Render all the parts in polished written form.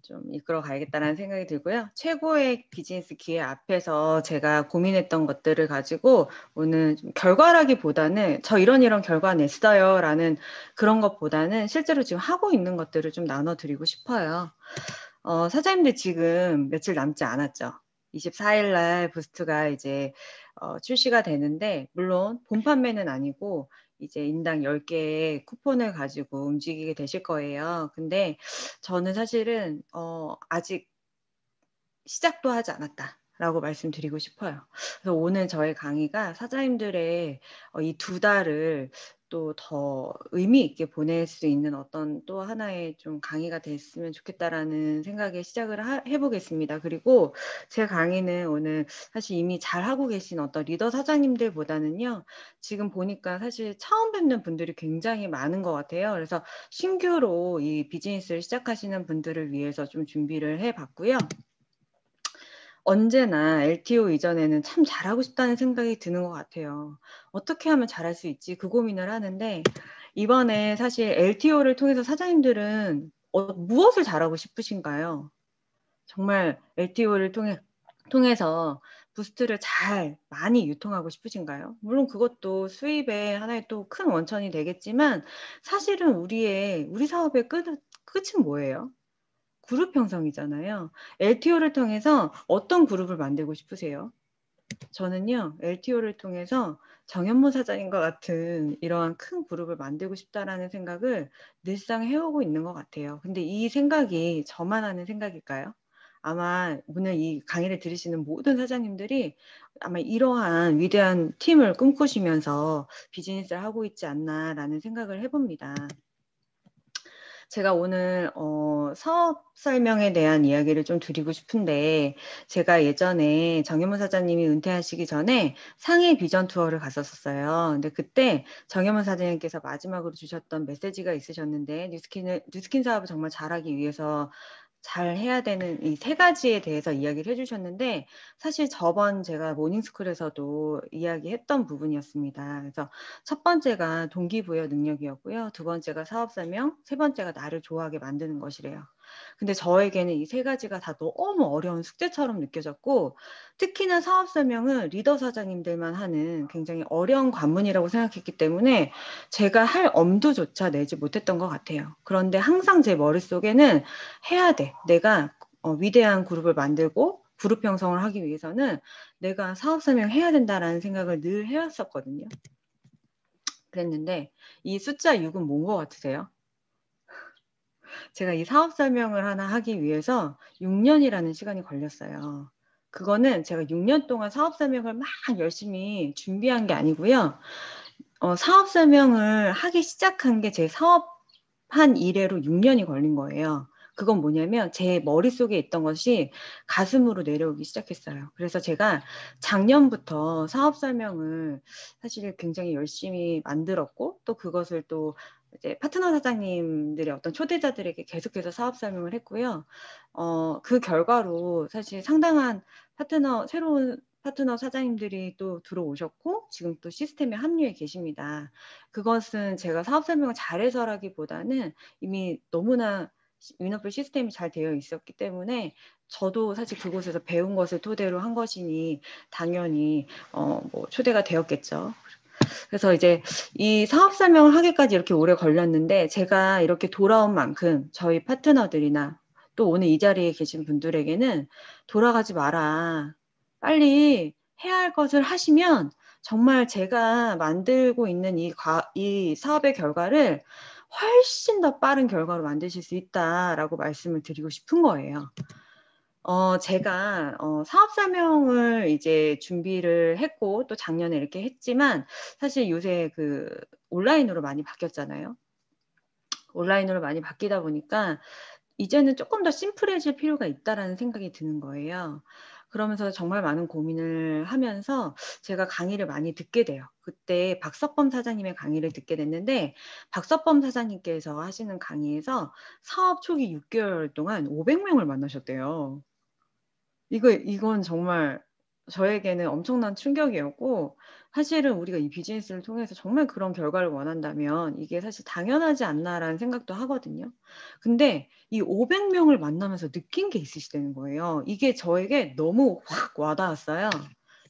좀 이끌어 가야겠다라는 생각이 들고요. 최고의 비즈니스 기회 앞에서 제가 고민했던 것들을 가지고 오늘 좀 결과라기보다는 저 이런 결과 냈어요라는 그런 것보다는 실제로 지금 하고 있는 것들을 좀 나눠드리고 싶어요. 사장님들 지금 며칠 남지 않았죠. 24일 날 부스트가 이제 출시가 되는데 물론 본 판매는 아니고 이제 인당 10개의 쿠폰을 가지고 움직이게 되실 거예요. 근데 저는 사실은 아직 시작도 하지 않았다라고 말씀드리고 싶어요. 그래서 오늘 저의 강의가 사장님들의 이 2달을 또 더 의미 있게 보낼 수 있는 어떤 또 하나의 좀 강의가 됐으면 좋겠다라는 생각에 시작을 해보겠습니다. 그리고 제 강의는 오늘 사실 이미 잘하고 계신 어떤 리더 사장님들보다는요, 지금 보니까 사실 처음 뵙는 분들이 굉장히 많은 것 같아요. 그래서 신규로 이 비즈니스를 시작하시는 분들을 위해서 좀 준비를 해봤고요. 언제나 LTO 이전에는 참 잘하고 싶다는 생각이 드는 것 같아요. 어떻게 하면 잘할 수 있지? 그 고민을 하는데 이번에 사실 LTO를 통해서 사장님들은 무엇을 잘하고 싶으신가요? 정말 LTO를 통해서 부스트를 많이 유통하고 싶으신가요? 물론 그것도 수입의 하나의 또 큰 원천이 되겠지만 사실은 우리 사업의 끝은 뭐예요? 그룹 형성이잖아요. LTO를 통해서 어떤 그룹을 만들고 싶으세요? 저는요, LTO를 통해서 정현무 사장님과 같은 이러한 큰 그룹을 만들고 싶다라는 생각을 늘상 해오고 있는 것 같아요. 근데 이 생각이 저만 하는 생각일까요? 아마 오늘 이 강의를 들으시는 모든 사장님들이 아마 이러한 위대한 팀을 꿈꾸시면서 비즈니스를 하고 있지 않나라는 생각을 해봅니다. 제가 오늘 사업 설명에 대한 이야기를 좀 드리고 싶은데 제가 예전에 정현무 사장님이 은퇴하시기 전에 상해 비전 투어를 갔었어요. 근데 그때 정현무 사장님께서 마지막으로 주셨던 메시지가 있으셨는데 뉴스킨 사업을 정말 잘하기 위해서 잘 해야 되는 이 3가지에 대해서 이야기를 해주셨는데 사실 저번 제가 모닝스쿨에서도 이야기했던 부분이었습니다. 그래서 첫 번째가 동기부여 능력이었고요. 2번째가 사업설명, 3번째가 나를 좋아하게 만드는 것이래요. 근데 저에게는 이 3가지가 다 너무 어려운 숙제처럼 느껴졌고 특히나 사업설명은 리더 사장님들만 하는 굉장히 어려운 관문이라고 생각했기 때문에 제가 할 엄두조차 내지 못했던 것 같아요. 그런데 항상 제 머릿속에는 해야 돼. 내가 위대한 그룹을 만들고 그룹 형성을 하기 위해서는 내가 사업 설명해야 된다라는 생각을 늘 해왔었거든요. 그랬는데 이 숫자 6은 뭔 것 같으세요? 제가 이 사업 설명을 하나 하기 위해서 6년이라는 시간이 걸렸어요. 그거는 제가 6년 동안 사업 설명을 막 열심히 준비한 게 아니고요. 사업 설명을 하기 시작한 게 제 사업한 이래로 6년이 걸린 거예요. 그건 뭐냐면 제 머릿속에 있던 것이 가슴으로 내려오기 시작했어요. 그래서 제가 작년부터 사업 설명을 사실 굉장히 열심히 만들었고 또 그것을 또 이제 파트너 사장님들의 어떤 초대자들에게 계속해서 사업 설명을 했고요. 그 결과로 사실 상당한 새로운 파트너 사장님들이 또 들어오셨고 지금 또 시스템에 합류해 계십니다. 그것은 제가 사업 설명을 잘해서라기보다는 이미 너무나 위너플 시스템이 잘 되어 있었기 때문에 저도 사실 그곳에서 배운 것을 토대로 한 것이니 당연히 뭐 초대가 되었겠죠. 그래서 이제 이 사업 설명을 하기까지 이렇게 오래 걸렸는데 제가 이렇게 돌아온 만큼 저희 파트너들이나 또 오늘 이 자리에 계신 분들에게는 돌아가지 마라. 빨리 해야 할 것을 하시면 정말 제가 만들고 있는 이 사업의 결과를 훨씬 더 빠른 결과로 만드실 수 있다라고 말씀을 드리고 싶은 거예요. 제가 사업 설명을 이제 준비를 했고 또 작년에 이렇게 했지만 사실 요새 온라인으로 많이 바뀌었잖아요. 온라인으로 많이 바뀌다 보니까 이제는 조금 더 심플해질 필요가 있다라는 생각이 드는 거예요. 그러면서 정말 많은 고민을 하면서 제가 강의를 많이 듣게 돼요. 그때 박석범 사장님의 강의를 듣게 됐는데 박석범 사장님께서 하시는 강의에서 사업 초기 6개월 동안 500명을 만나셨대요. 이건 정말 저에게는 엄청난 충격이었고, 사실은 우리가 이 비즈니스를 통해서 정말 그런 결과를 원한다면 이게 사실 당연하지 않나라는 생각도 하거든요. 근데 이 500명을 만나면서 느낀 게 있으시다는 거예요. 이게 저에게 너무 확 와닿았어요.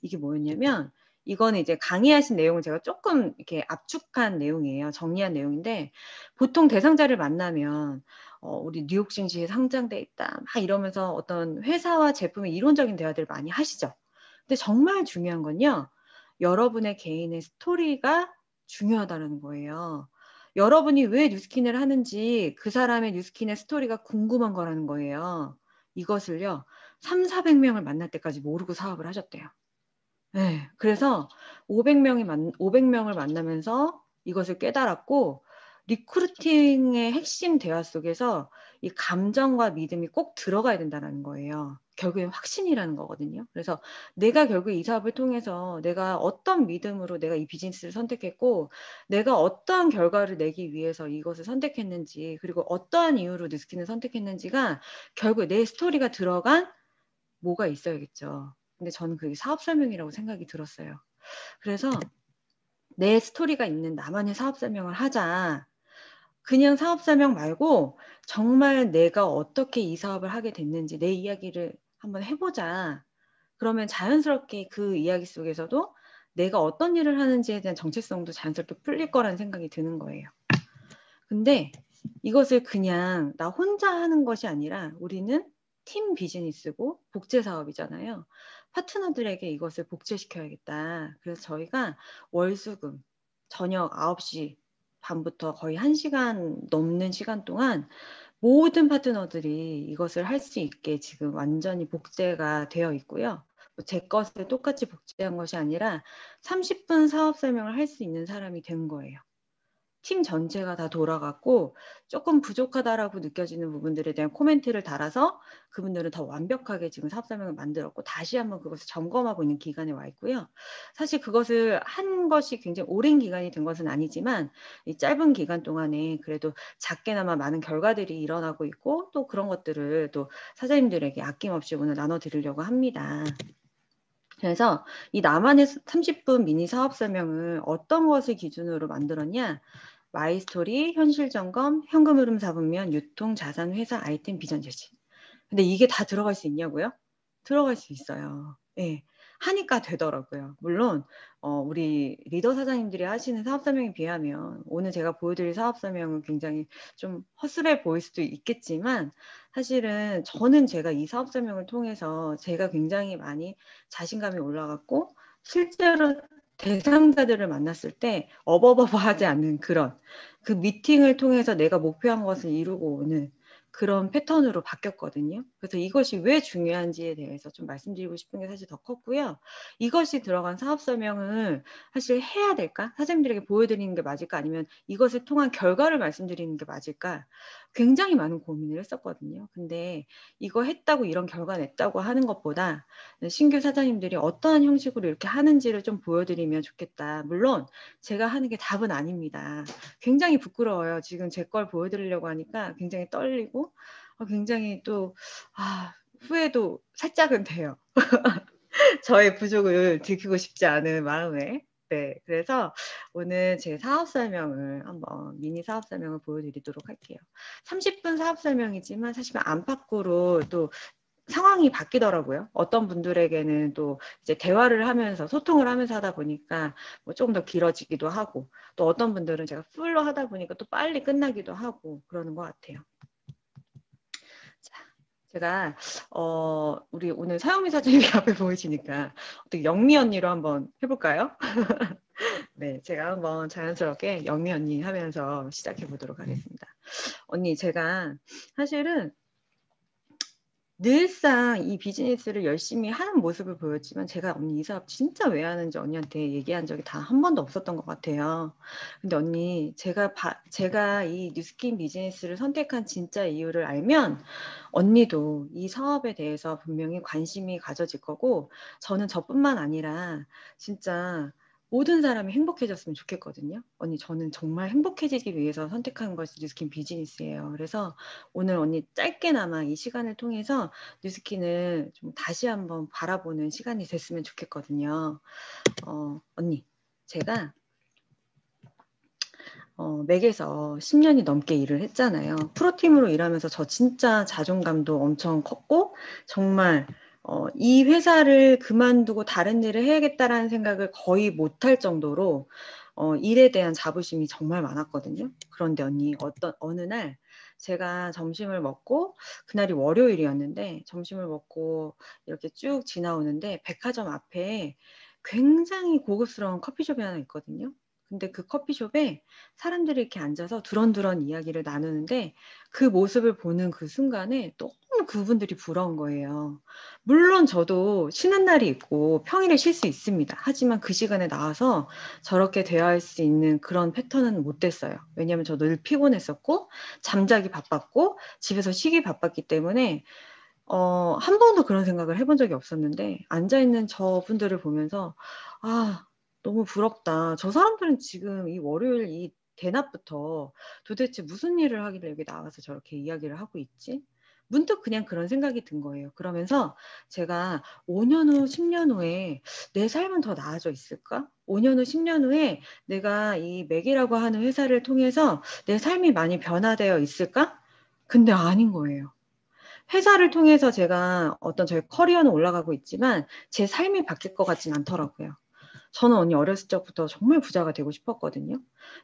이게 뭐였냐면, 이거는 이제 강의하신 내용을 제가 조금 이렇게 압축한 내용이에요. 정리한 내용인데, 보통 대상자를 만나면 우리 뉴욕 증시에 상장돼 있다 막 이러면서 어떤 회사와 제품의 이론적인 대화들을 많이 하시죠. 근데 정말 중요한 건요, 여러분의 개인의 스토리가 중요하다는 거예요. 여러분이 왜 뉴스킨을 하는지 그 사람의 뉴스킨의 스토리가 궁금한 거라는 거예요. 이것을요, 3, 400명을 만날 때까지 모르고 사업을 하셨대요. 네, 그래서 500명을 만나면서 이것을 깨달았고, 리크루팅의 핵심 대화 속에서 이 감정과 믿음이 꼭 들어가야 된다는 거예요. 결국엔 확신이라는 거거든요. 그래서 내가 결국 이 사업을 통해서 내가 어떤 믿음으로 내가 이 비즈니스를 선택했고, 내가 어떠한 결과를 내기 위해서 이것을 선택했는지, 그리고 어떠한 이유로 뉴스킨을 선택했는지가 결국 내 스토리가 들어간 뭐가 있어야겠죠. 근데 저는 그게 사업 설명이라고 생각이 들었어요. 그래서 내 스토리가 있는 나만의 사업 설명을 하자. 그냥 사업 설명 말고 정말 내가 어떻게 이 사업을 하게 됐는지 내 이야기를 한번 해보자. 그러면 자연스럽게 그 이야기 속에서도 내가 어떤 일을 하는지에 대한 정체성도 자연스럽게 풀릴 거라는 생각이 드는 거예요. 근데 이것을 그냥 나 혼자 하는 것이 아니라 우리는 팀 비즈니스고 복제 사업이잖아요. 파트너들에게 이것을 복제시켜야겠다. 그래서 저희가 월수금 저녁 9시 반부터 거의 1시간 넘는 시간 동안 모든 파트너들이 이것을 할 수 있게 지금 완전히 복제가 되어 있고요. 제 것을 똑같이 복제한 것이 아니라 30분 사업 설명을 할 수 있는 사람이 된 거예요. 팀 전체가 다 돌아갔고, 조금 부족하다라고 느껴지는 부분들에 대한 코멘트를 달아서 그분들은 더 완벽하게 지금 사업 설명을 만들었고 다시 한번 그것을 점검하고 있는 기간에 와 있고요. 사실 그것을 한 것이 굉장히 오랜 기간이 된 것은 아니지만 이 짧은 기간 동안에 그래도 작게나마 많은 결과들이 일어나고 있고, 또 그런 것들을 또 사장님들에게 아낌없이 오늘 나눠드리려고 합니다. 그래서 이 나만의 30분 미니 사업 설명을 어떤 것을 기준으로 만들었냐? 마이스토리, 현실점검, 현금 흐름 4분면, 유통, 자산, 회사, 아이템, 비전 제시. 근데 이게 다 들어갈 수 있냐고요? 들어갈 수 있어요. 예. 하니까 되더라고요. 물론 우리 리더 사장님들이 하시는 사업 설명에 비하면 오늘 제가 보여드릴 사업 설명은 굉장히 좀 허술해 보일 수도 있겠지만, 사실은 저는 제가 이 사업 설명을 통해서 제가 굉장히 많이 자신감이 올라갔고, 실제로 대상자들을 만났을 때 어버버버하지 않는 그런 그 미팅을 통해서 내가 목표한 것을 이루고 오는 그런 패턴으로 바뀌었거든요. 그래서 이것이 왜 중요한지에 대해서 좀 말씀드리고 싶은 게 사실 더 컸고요. 이것이 들어간 사업 설명을 사실 해야 될까? 사장님들에게 보여드리는 게 맞을까? 아니면 이것을 통한 결과를 말씀드리는 게 맞을까? 굉장히 많은 고민을 했었거든요. 근데 이거 했다고 이런 결과 냈다고 하는 것보다 신규 사장님들이 어떠한 형식으로 이렇게 하는지를 좀 보여드리면 좋겠다. 물론 제가 하는 게 답은 아닙니다. 굉장히 부끄러워요. 지금 제 걸 보여드리려고 하니까 굉장히 떨리고 굉장히 또 후회도 살짝은 돼요. 저의 부족을 들키고 싶지 않은 마음에. 네, 그래서 오늘 제 사업 설명을 한번 미니 사업 설명을 보여드리도록 할게요. 30분 사업 설명이지만 사실 안팎으로 또 상황이 바뀌더라고요. 어떤 분들에게는 또 이제 대화를 하면서 소통을 하면서 하다 보니까 뭐 조금 더 길어지기도 하고, 또 어떤 분들은 제가 풀로 하다 보니까 또 빨리 끝나기도 하고 그러는 것 같아요. 자, 제가 우리 오늘 사영미 사장님이 앞에 보이시니까 어떻게 영미 언니로 한번 해볼까요? 네, 제가 한번 자연스럽게 영미 언니 하면서 시작해 보도록 하겠습니다. 언니, 제가 사실은 늘상 이 비즈니스를 열심히 하는 모습을 보였지만 제가 언니 이 사업 진짜 왜 하는지 언니한테 얘기한 적이 단 한 번도 없었던 것 같아요. 근데 언니, 제가 이 뉴스킨 비즈니스를 선택한 진짜 이유를 알면 언니도 이 사업에 대해서 분명히 관심이 가져질 거고, 저는 저뿐만 아니라 진짜 모든 사람이 행복해졌으면 좋겠거든요. 언니, 저는 정말 행복해지기 위해서 선택한 것이 뉴스킨 비즈니스예요. 그래서 오늘 언니 짧게나마 이 시간을 통해서 뉴스킨을 좀 다시 한번 바라보는 시간이 됐으면 좋겠거든요. 언니, 제가 맥에서 10년이 넘게 일을 했잖아요. 프로팀으로 일하면서 저 진짜 자존감도 엄청 컸고, 정말 이 회사를 그만두고 다른 일을 해야겠다라는 생각을 거의 못할 정도로 일에 대한 자부심이 정말 많았거든요. 그런데 언니, 어느 날 제가 점심을 먹고, 그날이 월요일이었는데, 점심을 먹고 이렇게 쭉 지나오는데, 백화점 앞에 굉장히 고급스러운 커피숍이 하나 있거든요. 근데 그 커피숍에 사람들이 이렇게 앉아서 두런두런 이야기를 나누는데 그 모습을 보는 그 순간에 너무 그분들이 부러운 거예요. 물론 저도 쉬는 날이 있고 평일에 쉴 수 있습니다. 하지만 그 시간에 나와서 저렇게 대화할 수 있는 그런 패턴은 못 됐어요. 왜냐하면 저 늘 피곤했었고 잠자기 바빴고 집에서 쉬기 바빴기 때문에 한 번도 그런 생각을 해본 적이 없었는데 앉아있는 저분들을 보면서 아, 너무 부럽다. 저 사람들은 지금 이 월요일 이 대낮부터 도대체 무슨 일을 하길래 여기 나와서 저렇게 이야기를 하고 있지? 문득 그냥 그런 생각이 든 거예요. 그러면서 제가 5년 후, 10년 후에 내 삶은 더 나아져 있을까? 5년 후, 10년 후에 내가 이 맥이라고 하는 회사를 통해서 내 삶이 많이 변화되어 있을까? 근데 아닌 거예요. 회사를 통해서 제가 어떤 저의 커리어는 올라가고 있지만 제 삶이 바뀔 것 같진 않더라고요. 저는 언니 어렸을 적부터 정말 부자가 되고 싶었거든요.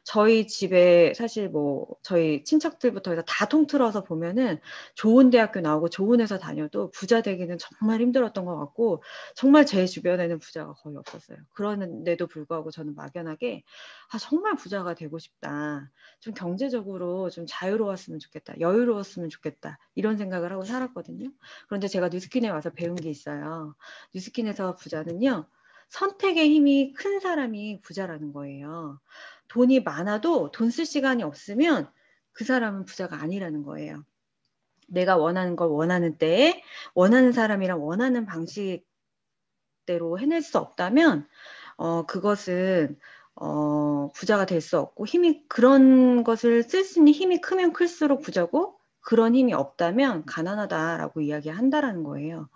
저희 집에 사실 뭐 저희 친척들부터 해서 다 통틀어서 보면은 좋은 대학교 나오고 좋은 회사 다녀도 부자 되기는 정말 힘들었던 것 같고 정말 제 주변에는 부자가 거의 없었어요. 그러는데도 불구하고 저는 막연하게 정말 부자가 되고 싶다. 좀 경제적으로 좀 자유로웠으면 좋겠다. 여유로웠으면 좋겠다. 이런 생각을 하고 살았거든요. 그런데 제가 뉴스킨에 와서 배운 게 있어요. 뉴스킨에서 부자는요. 선택의 힘이 큰 사람이 부자라는 거예요. 돈이 많아도 돈 쓸 시간이 없으면 그 사람은 부자가 아니라는 거예요. 내가 원하는 걸 원하는 때에 원하는 사람이랑 원하는 방식대로 해낼 수 없다면 그것은 부자가 될 수 없고 그런 것을 쓸 수 있는 힘이 크면 클수록 부자고 그런 힘이 없다면 가난하다라고 이야기한다라는 거예요.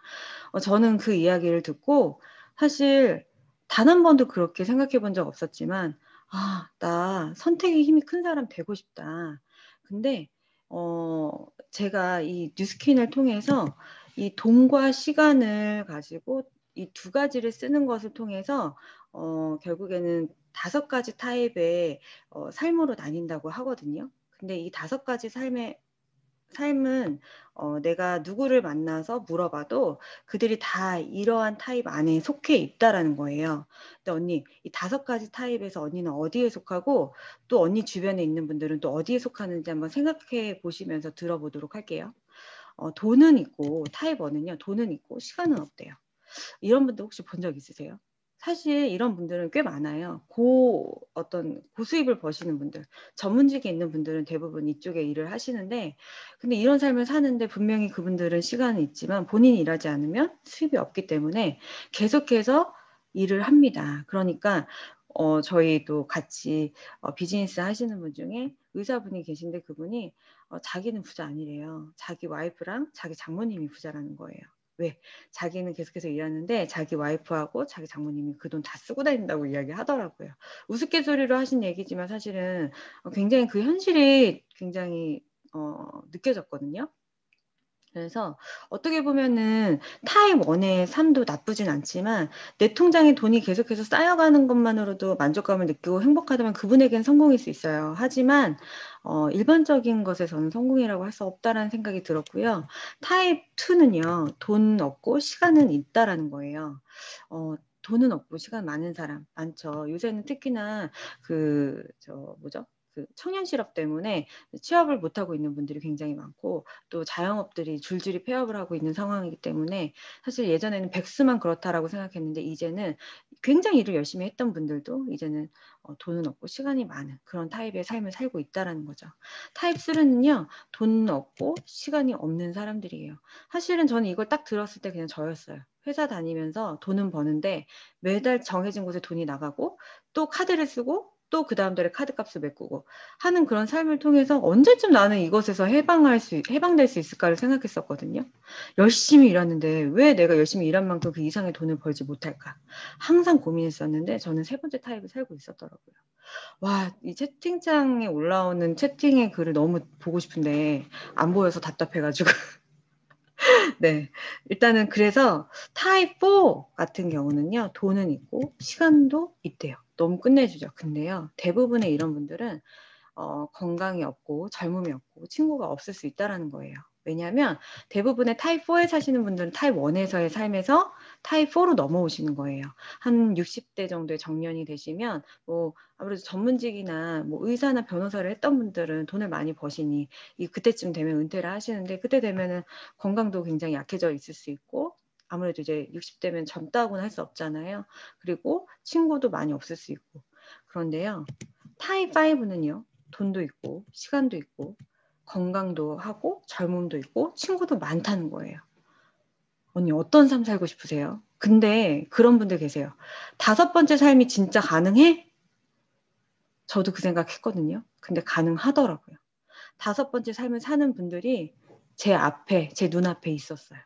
저는 그 이야기를 듣고 사실 단 한 번도 그렇게 생각해 본 적 없었지만, 나 선택의 힘이 큰 사람 되고 싶다. 근데, 제가 이 뉴스킨을 통해서 이 돈과 시간을 가지고 이 두 가지를 쓰는 것을 통해서, 결국에는 5가지 타입의 삶으로 나뉜다고 하거든요. 근데 이 5가지 삶은 내가 누구를 만나서 물어봐도 그들이 다 이러한 타입 안에 속해 있다라는 거예요. 근데 언니, 이 5가지 타입에서 언니는 어디에 속하고 또 언니 주변에 있는 분들은 또 어디에 속하는지 한번 생각해 보시면서 들어보도록 할게요. 돈은 있고 타입 1은요. 돈은 있고 시간은 없대요. 이런 분들 혹시 본 적 있으세요? 사실 이런 분들은 꽤 많아요. 어떤 고수입을 버시는 분들, 전문직에 있는 분들은 대부분 이쪽에 일을 하시는데, 근데 이런 삶을 사는데 분명히 그분들은 시간은 있지만 본인이 일하지 않으면 수입이 없기 때문에 계속해서 일을 합니다. 그러니까 저희도 같이 비즈니스 하시는 분 중에 의사분이 계신데 그분이 자기는 부자 아니래요. 자기 와이프랑 자기 장모님이 부자라는 거예요. 왜? 자기는 계속해서 일하는데 자기 와이프하고 자기 장모님이 그 돈 다 쓰고 다닌다고 이야기하더라고요. 우스갯소리로 하신 얘기지만 사실은 굉장히 그 현실이 굉장히 느껴졌거든요. 그래서 어떻게 보면은 타입 1의 삶도 나쁘진 않지만 내 통장에 돈이 계속해서 쌓여가는 것만으로도 만족감을 느끼고 행복하다면 그분에겐 성공일 수 있어요. 하지만 일반적인 것에서는 성공이라고 할 수 없다라는 생각이 들었고요. 타입 2는요. 돈 없고 시간은 있다라는 거예요. 돈은 없고 시간 많은 사람 많죠. 요새는 특히나 뭐죠? 그 청년 실업 때문에 취업을 못하고 있는 분들이 굉장히 많고 또 자영업들이 줄줄이 폐업을 하고 있는 상황이기 때문에 사실 예전에는 백수만 그렇다라고 생각했는데 이제는 굉장히 일을 열심히 했던 분들도 이제는 돈은 없고 시간이 많은 그런 타입의 삶을 살고 있다라는 거죠. 타입 3는요, 돈 없고 시간이 없는 사람들이에요. 사실은 저는 이걸 딱 들었을 때 그냥 저였어요. 회사 다니면서 돈은 버는데 매달 정해진 곳에 돈이 나가고 또 카드를 쓰고 또 그 다음 달에 카드값을 메꾸고 하는 그런 삶을 통해서 언제쯤 나는 이것에서 해방될 수 있을까를 생각했었거든요. 열심히 일하는데 왜 내가 열심히 일한 만큼 그 이상의 돈을 벌지 못할까? 항상 고민했었는데 저는 세 번째 타입을 살고 있었더라고요. 와, 이 채팅창에 올라오는 채팅의 글을 너무 보고 싶은데 안 보여서 답답해가지고. 네. 일단은 그래서 타입 4 같은 경우는요, 돈은 있고 시간도 있대요. 너무 끝내주죠. 근데요, 대부분의 이런 분들은 건강이 없고 젊음이 없고 친구가 없을 수 있다라는 거예요. 왜냐하면 대부분의 타입 4에 사시는 분들은 타입 1에서의 삶에서 타입 4로 넘어오시는 거예요. 한 60대 정도의 정년이 되시면 뭐 아무래도 전문직이나 뭐 의사나 변호사를 했던 분들은 돈을 많이 버시니 그때쯤 되면 은퇴를 하시는데 그때 되면은 건강도 굉장히 약해져 있을 수 있고 아무래도 이제 60대면 젊다고는 할 수 없잖아요. 그리고 친구도 많이 없을 수 있고. 그런데요. 타입 5는요. 돈도 있고 시간도 있고 건강도 하고 젊음도 있고 친구도 많다는 거예요. 언니 어떤 삶 살고 싶으세요? 근데 그런 분들 계세요. 5번째 삶이 진짜 가능해? 저도 그 생각했거든요. 근데 가능하더라고요. 5번째 삶을 사는 분들이 제 눈앞에 있었어요.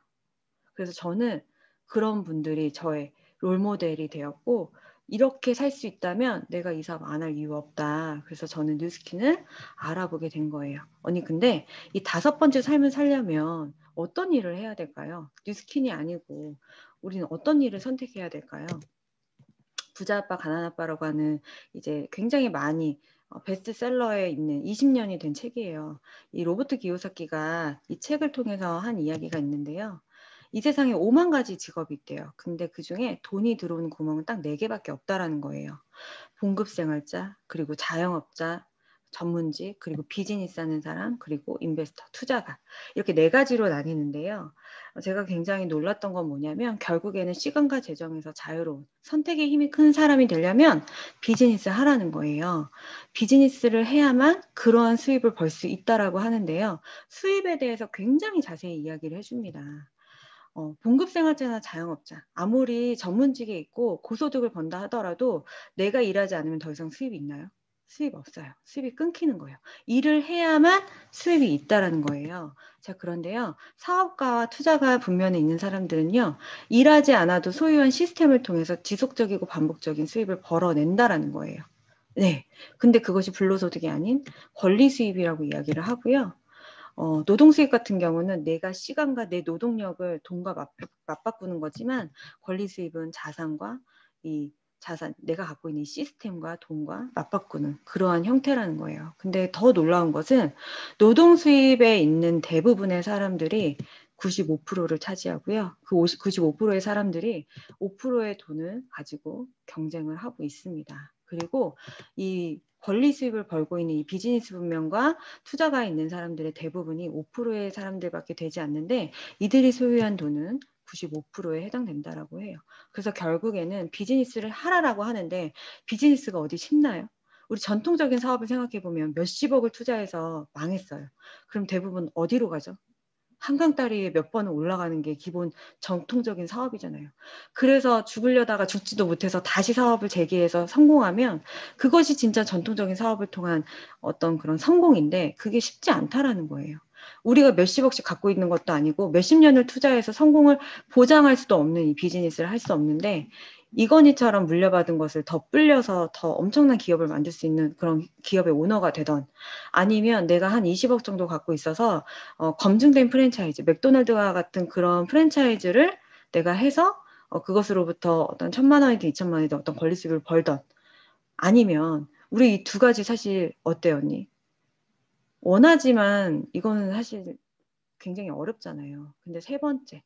그래서 저는 그런 분들이 저의 롤모델이 되었고 이렇게 살 수 있다면 내가 이 사업 안 할 이유 없다. 그래서 저는 뉴스킨을 알아보게 된 거예요. 언니 근데 이 5번째 삶을 살려면 어떤 일을 해야 될까요? 뉴스킨이 아니고 우리는 어떤 일을 선택해야 될까요? 부자 아빠 가난 아빠라고 하는 이제 굉장히 많이 베스트셀러에 있는 20년이 된 책이에요. 이 로버트 기요사키가 이 책을 통해서 한 이야기가 있는데요. 이 세상에 5만 가지 직업이 있대요. 근데 그중에 돈이 들어오는 구멍은 딱 4개밖에 없다라는 거예요. 봉급생활자, 그리고 자영업자, 전문직, 그리고 비즈니스 하는 사람, 그리고 인베스터, 투자가. 이렇게 4가지로 나뉘는데요. 제가 굉장히 놀랐던 건 뭐냐면 결국에는 시간과 재정에서 자유로운 선택의 힘이 큰 사람이 되려면 비즈니스 하라는 거예요. 비즈니스를 해야만 그러한 수입을 벌 수 있다라고 하는데요. 수입에 대해서 굉장히 자세히 이야기를 해줍니다. 봉급생활자나 자영업자 아무리 전문직에 있고 고소득을 번다 하더라도 내가 일하지 않으면 더 이상 수입이 있나요? 수입 없어요. 수입이 끊기는 거예요. 일을 해야만 수입이 있다라는 거예요. 자, 그런데요. 사업가와 투자가 분면에 있는 사람들은요. 일하지 않아도 소유한 시스템을 통해서 지속적이고 반복적인 수입을 벌어낸다라는 거예요. 네. 근데 그것이 불로소득이 아닌 권리 수입이라고 이야기를 하고요. 노동 수입 같은 경우는 내가 시간과 내 노동력을 돈과 맞바꾸는 거지만 권리 수입은 자산과 내가 갖고 있는 이 시스템과 돈과 맞바꾸는 그러한 형태라는 거예요. 근데 더 놀라운 것은 노동 수입에 있는 대부분의 사람들이 95%를 차지하고요. 그 95%의 사람들이 5%의 돈을 가지고 경쟁을 하고 있습니다. 그리고 이 권리 수입을 벌고 있는 이 비즈니스 분명과 투자가 있는 사람들의 대부분이 5%의 사람들밖에 되지 않는데 이들이 소유한 돈은 95%에 해당된다라고 해요. 그래서 결국에는 비즈니스를 하라라고 하는데 비즈니스가 어디 쉽나요? 우리 전통적인 사업을 생각해 보면 몇십억을 투자해서 망했어요. 그럼 대부분 어디로 가죠? 한강다리에 몇 번은 올라가는 게 기본 정통적인 사업이잖아요. 그래서 죽으려다가 죽지도 못해서 다시 사업을 재개해서 성공하면 그것이 진짜 전통적인 사업을 통한 어떤 그런 성공인데 그게 쉽지 않다라는 거예요. 우리가 몇십억씩 갖고 있는 것도 아니고 몇십 년을 투자해서 성공을 보장할 수도 없는 이 비즈니스를 할 수 없는데 이건희처럼 물려받은 것을 더 불려서 더 엄청난 기업을 만들 수 있는 그런 기업의 오너가 되던 아니면 내가 한 20억 정도 갖고 있어서 검증된 프랜차이즈, 맥도날드와 같은 그런 프랜차이즈를 내가 해서 그것으로부터 어떤 1,000만 원이든 2,000만 원이든 어떤 권리 수입을 벌던 아니면 우리 이 2가지 사실 어때요, 언니? 원하지만 이거는 사실 굉장히 어렵잖아요. 근데 3번째,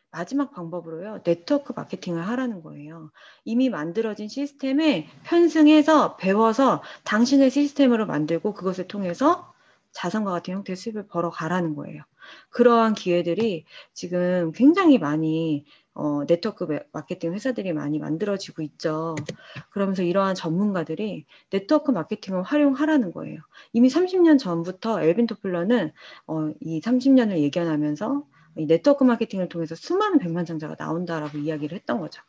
마지막 방법으로요. 네트워크 마케팅을 하라는 거예요. 이미 만들어진 시스템에 편승해서 배워서 당신의 시스템으로 만들고 그것을 통해서 자산과 같은 형태의 수입을 벌어가라는 거예요. 그러한 기회들이 지금 굉장히 많이 네트워크 마케팅 회사들이 많이 만들어지고 있죠. 그러면서 이러한 전문가들이 네트워크 마케팅을 활용하라는 거예요. 이미 30년 전부터 엘빈 토플러는 이 30년을 예견하면서 이 네트워크 마케팅을 통해서 수많은 백만장자가 나온다라고 이야기를 했던 거죠.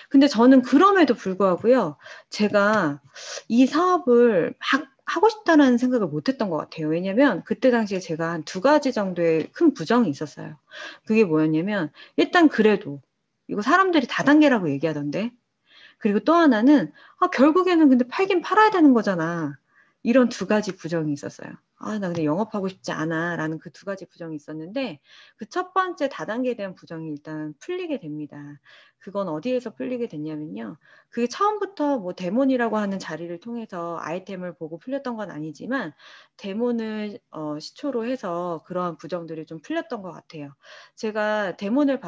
근데 저는 그럼에도 불구하고요, 제가 이 사업을 막 하고 싶다라는 생각을 못 했던 것 같아요. 왜냐면 그때 당시에 제가 한 2가지 정도의 큰 부정이 있었어요. 그게 뭐였냐면, 일단 그래도 이거 사람들이 다단계라고 얘기하던데, 그리고 또 하나는 결국에는 근데 팔긴 팔아야 되는 거잖아. 이런 2가지 부정이 있었어요. 나 근데 영업하고 싶지 않아 라는 그 2가지 부정이 있었는데, 그 첫 번째 다단계에 대한 부정이 일단 풀리게 됩니다. 그건 어디에서 풀리게 됐냐면요, 그게 처음부터 뭐 데몬이라고 하는 자리를 통해서 아이템을 보고 풀렸던 건 아니지만, 데몬을 시초로 해서 그러한 부정들이 좀 풀렸던 것 같아요. 제가 데몬을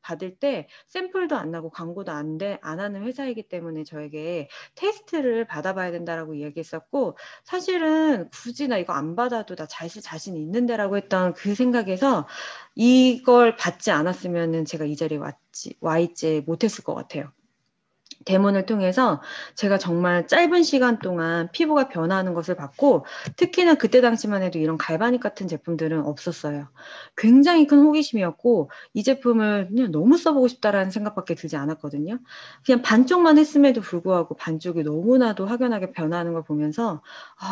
받을 때 샘플도 안 나고 광고도 안 하는 회사이기 때문에 저에게 테스트를 받아봐야 된다라고 얘기했었고, 사실은 굳이 나 이거 안 받아도 나 자신 있는데라고 했던 그 생각에서 이걸 받지 않았으면은 제가 이 자리에 와 있지 못했을 것 같아요. 데몬을 통해서 제가 정말 짧은 시간 동안 피부가 변화하는 것을 봤고, 특히나 그때 당시만 해도 이런 갈바닉 같은 제품들은 없었어요. 굉장히 큰 호기심이었고, 이 제품을 그냥 너무 써보고 싶다라는 생각밖에 들지 않았거든요. 그냥 반쪽만 했음에도 불구하고 반쪽이 너무나도 확연하게 변화하는 걸 보면서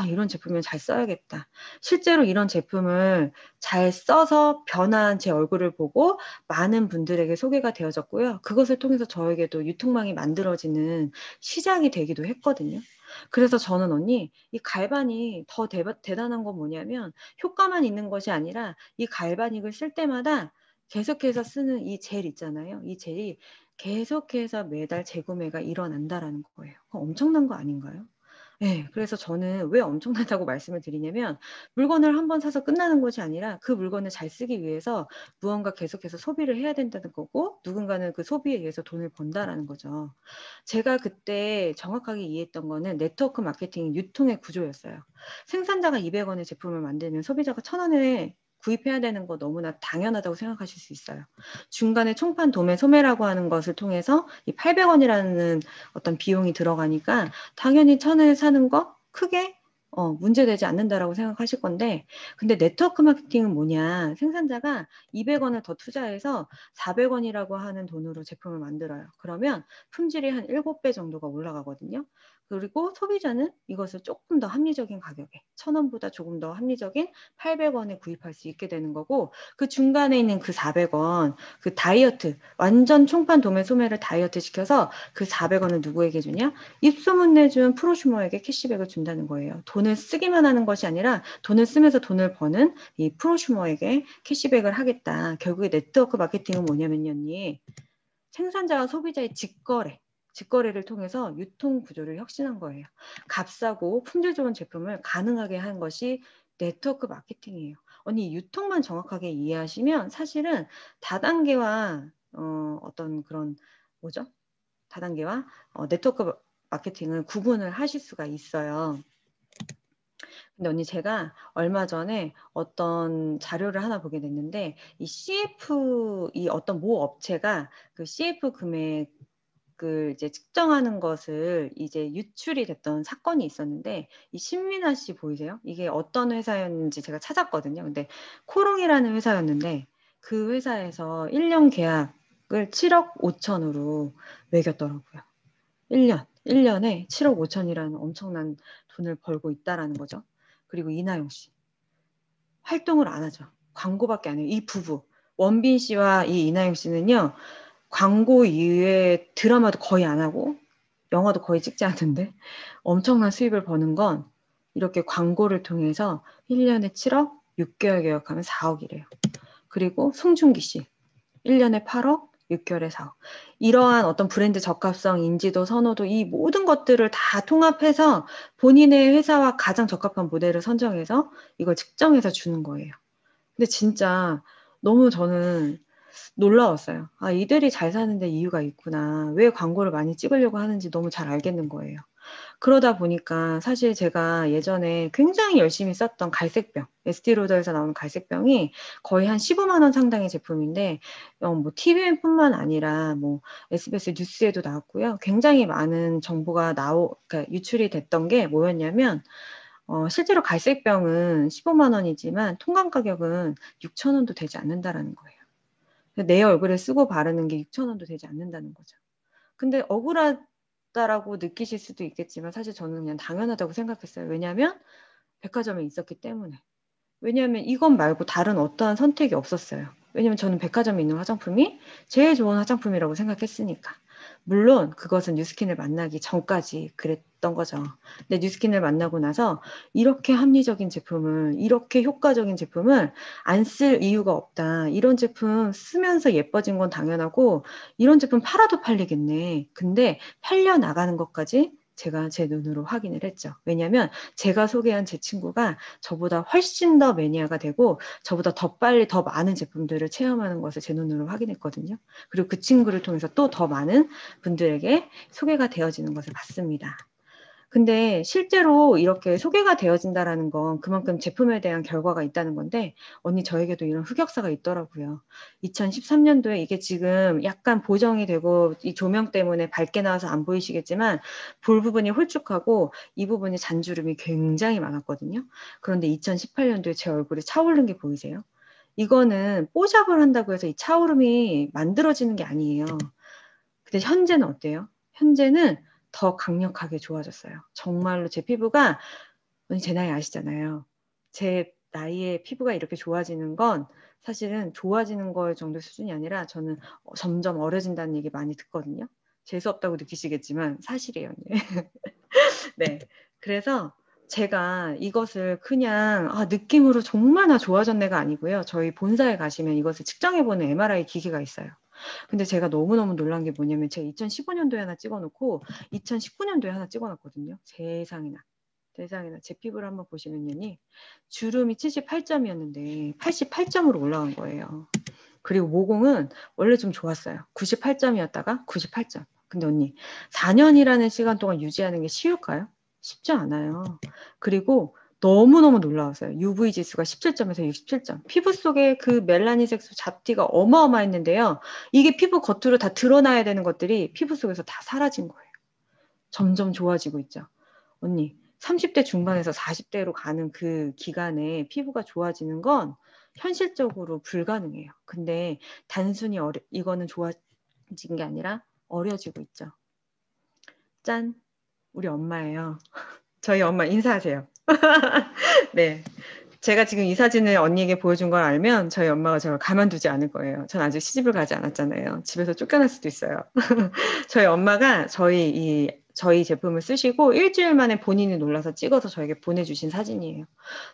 이런 제품을 잘 써야겠다. 실제로 이런 제품을 잘 써서 변한 제 얼굴을 보고 많은 분들에게 소개가 되어졌고요. 그것을 통해서 저에게도 유통망이 만들어지는 시작이 되기도 했거든요. 그래서 저는 언니, 이 갈바닉 더 대단한 건 뭐냐면, 효과만 있는 것이 아니라 이 갈바닉을 쓸 때마다 계속해서 쓰는 이 젤 있잖아요. 이 젤이 계속해서 매달 재구매가 일어난다라는 거예요. 그거 엄청난 거 아닌가요? 네, 그래서 저는 왜 엄청나다고 말씀을 드리냐면, 물건을 한번 사서 끝나는 것이 아니라 그 물건을 잘 쓰기 위해서 무언가 계속해서 소비를 해야 된다는 거고, 누군가는 그 소비에 의해서 돈을 번다라는 거죠. 제가 그때 정확하게 이해했던 거는 네트워크 마케팅 유통의 구조였어요. 생산자가 200원의 제품을 만들면 소비자가 1,000원에 구입해야 되는 거 너무나 당연하다고 생각하실 수 있어요. 중간에 총판 도매 소매라고 하는 것을 통해서 이 800원이라는 어떤 비용이 들어가니까 당연히 1,000원에 사는 거 크게 문제되지 않는다라고 생각하실 건데, 근데 네트워크 마케팅은 뭐냐, 생산자가 200원을 더 투자해서 400원이라고 하는 돈으로 제품을 만들어요. 그러면 품질이 한 7배 정도가 올라가거든요. 그리고 소비자는 이것을 조금 더 합리적인 가격에, 1,000원보다 조금 더 합리적인 800원에 구입할 수 있게 되는 거고, 그 중간에 있는 그 400원, 그 다이어트, 완전 총판 도매 소매를 다이어트 시켜서 그 400원을 누구에게 주냐? 입소문 내준 프로슈머에게 캐시백을 준다는 거예요. 돈을 쓰기만 하는 것이 아니라 돈을 쓰면서 돈을 버는 이 프로슈머에게 캐시백을 하겠다. 결국에 네트워크 마케팅은 뭐냐면요, 언니, 생산자와 소비자의 직거래를 통해서 유통 구조를 혁신한 거예요. 값싸고 품질 좋은 제품을 가능하게 한 것이 네트워크 마케팅이에요. 언니, 유통만 정확하게 이해하시면 사실은 다단계와 어떤 그런 뭐죠? 다단계와 네트워크 마케팅을 구분을 하실 수가 있어요. 근데 언니, 제가 얼마 전에 어떤 자료를 하나 보게 됐는데, 이 어떤 모 업체가 그 CF 금액을 이제 측정하는 것을 이제 유출이 됐던 사건이 있었는데, 이 신민아 씨 보이세요? 이게 어떤 회사였는지 제가 찾았거든요. 근데 코롱이라는 회사였는데, 그 회사에서 1년 계약을 7억 5천으로 매겼더라고요. 1년에 7억 5천이라는 엄청난 돈을 벌고 있다라는 거죠. 그리고 이나영 씨, 활동을 안 하죠. 광고밖에 안 해요. 이 부부, 원빈 씨와 이 이나영 씨는요, 광고 이외에 드라마도 거의 안 하고, 영화도 거의 찍지 않는데, 엄청난 수입을 버는 건 이렇게 광고를 통해서 1년에 7억, 6개월 계약하면 4억이래요. 그리고 송중기 씨, 1년에 8억, 6개월에 4억. 이러한 어떤 브랜드 적합성, 인지도, 선호도, 이 모든 것들을 다 통합해서 본인의 회사와 가장 적합한 모델을 선정해서 이걸 측정해서 주는 거예요. 근데 진짜 너무 저는 놀라웠어요. 이들이 잘 사는데 이유가 있구나. 왜 광고를 많이 찍으려고 하는지 너무 잘 알겠는 거예요. 그러다 보니까 사실 제가 예전에 굉장히 열심히 썼던 갈색병, 에스티로더에서 나오는 갈색병이 거의 한 15만 원 상당의 제품인데, 뭐 TVN뿐만 아니라 뭐 SBS 뉴스에도 나왔고요. 굉장히 많은 정보가 그러니까 유출이 됐던 게 뭐였냐면, 실제로 갈색병은 15만 원이지만 통관 가격은 6천 원도 되지 않는다라는 거예요. 내 얼굴에 쓰고 바르는 게 6천 원도 되지 않는다는 거죠. 근데 억울하다라고 느끼실 수도 있겠지만 사실 저는 그냥 당연하다고 생각했어요. 왜냐하면 백화점에 있었기 때문에. 왜냐하면 이것 말고 다른 어떠한 선택이 없었어요. 왜냐하면 저는 백화점에 있는 화장품이 제일 좋은 화장품이라고 생각했으니까. 물론 그것은 뉴스킨을 만나기 전까지 그랬던 거죠. 근데 뉴스킨을 만나고 나서 이렇게 합리적인 제품을, 이렇게 효과적인 제품을 안 쓸 이유가 없다. 이런 제품 쓰면서 예뻐진 건 당연하고 이런 제품 팔아도 팔리겠네. 근데 팔려 나가는 것까지 제가 제 눈으로 확인을 했죠. 왜냐하면 제가 소개한 제 친구가 저보다 훨씬 더 매니아가 되고 저보다 더 빨리 더 많은 제품들을 체험하는 것을 제 눈으로 확인했거든요. 그리고 그 친구를 통해서 또 더 많은 분들에게 소개가 되어지는 것을 봤습니다. 근데 실제로 이렇게 소개가 되어진다라는 건 그만큼 제품에 대한 결과가 있다는 건데 언니 저에게도 이런 흑역사가 있더라고요. 2013년도에 이게 지금 약간 보정이 되고 이 조명 때문에 밝게 나와서 안 보이시겠지만 볼 부분이 홀쭉하고 이 부분이 잔주름이 굉장히 많았거든요. 그런데 2018년도에 제 얼굴에 차오른 게 보이세요? 이거는 뽀샵을 한다고 해서 이 차오름이 만들어지는 게 아니에요. 근데 현재는 어때요? 현재는 더 강력하게 좋아졌어요. 정말로 제 피부가, 제 나이 아시잖아요. 제 나이에 피부가 이렇게 좋아지는 건 사실은 좋아지는 거 정도 수준이 아니라 저는 점점 어려진다는 얘기 많이 듣거든요. 재수없다고 느끼시겠지만 사실이에요. 네. 그래서 제가 이것을 그냥 느낌으로 정말 나 좋아졌네가 아니고요. 저희 본사에 가시면 이것을 측정해보는 MRI 기기가 있어요. 근데 제가 너무너무 놀란 게 뭐냐면 제가 2015년도에 하나 찍어놓고 2019년도에 하나 찍어놨거든요. 세상에나. 세상에나 제 피부를 한번 보시면요. 주름이 78점이었는데 88점으로 올라간 거예요. 그리고 모공은 원래 좀 좋았어요. 98점이었다가 98점. 근데 언니 4년이라는 시간 동안 유지하는 게 쉬울까요? 쉽지 않아요. 그리고 너무너무 놀라웠어요. UV 지수가 17점에서 67점. 피부 속에 그 멜라닌 색소 잡티가 어마어마했는데요. 이게 피부 겉으로 다 드러나야 되는 것들이 피부 속에서 다 사라진 거예요. 점점 좋아지고 있죠. 언니, 30대 중반에서 40대로 가는 그 기간에 피부가 좋아지는 건 현실적으로 불가능해요. 근데 단순히 이거는 좋아진 게 아니라 어려지고 있죠. 짠! 우리 엄마예요. 저희 엄마 인사하세요. 네. 제가 지금 이 사진을 언니에게 보여준 걸 알면 저희 엄마가 저를 가만두지 않을 거예요. 전 아직 시집을 가지 않았잖아요. 집에서 쫓겨날 수도 있어요. 저희 엄마가 저희 제품을 쓰시고 일주일 만에 본인이 놀라서 찍어서 저에게 보내주신 사진이에요.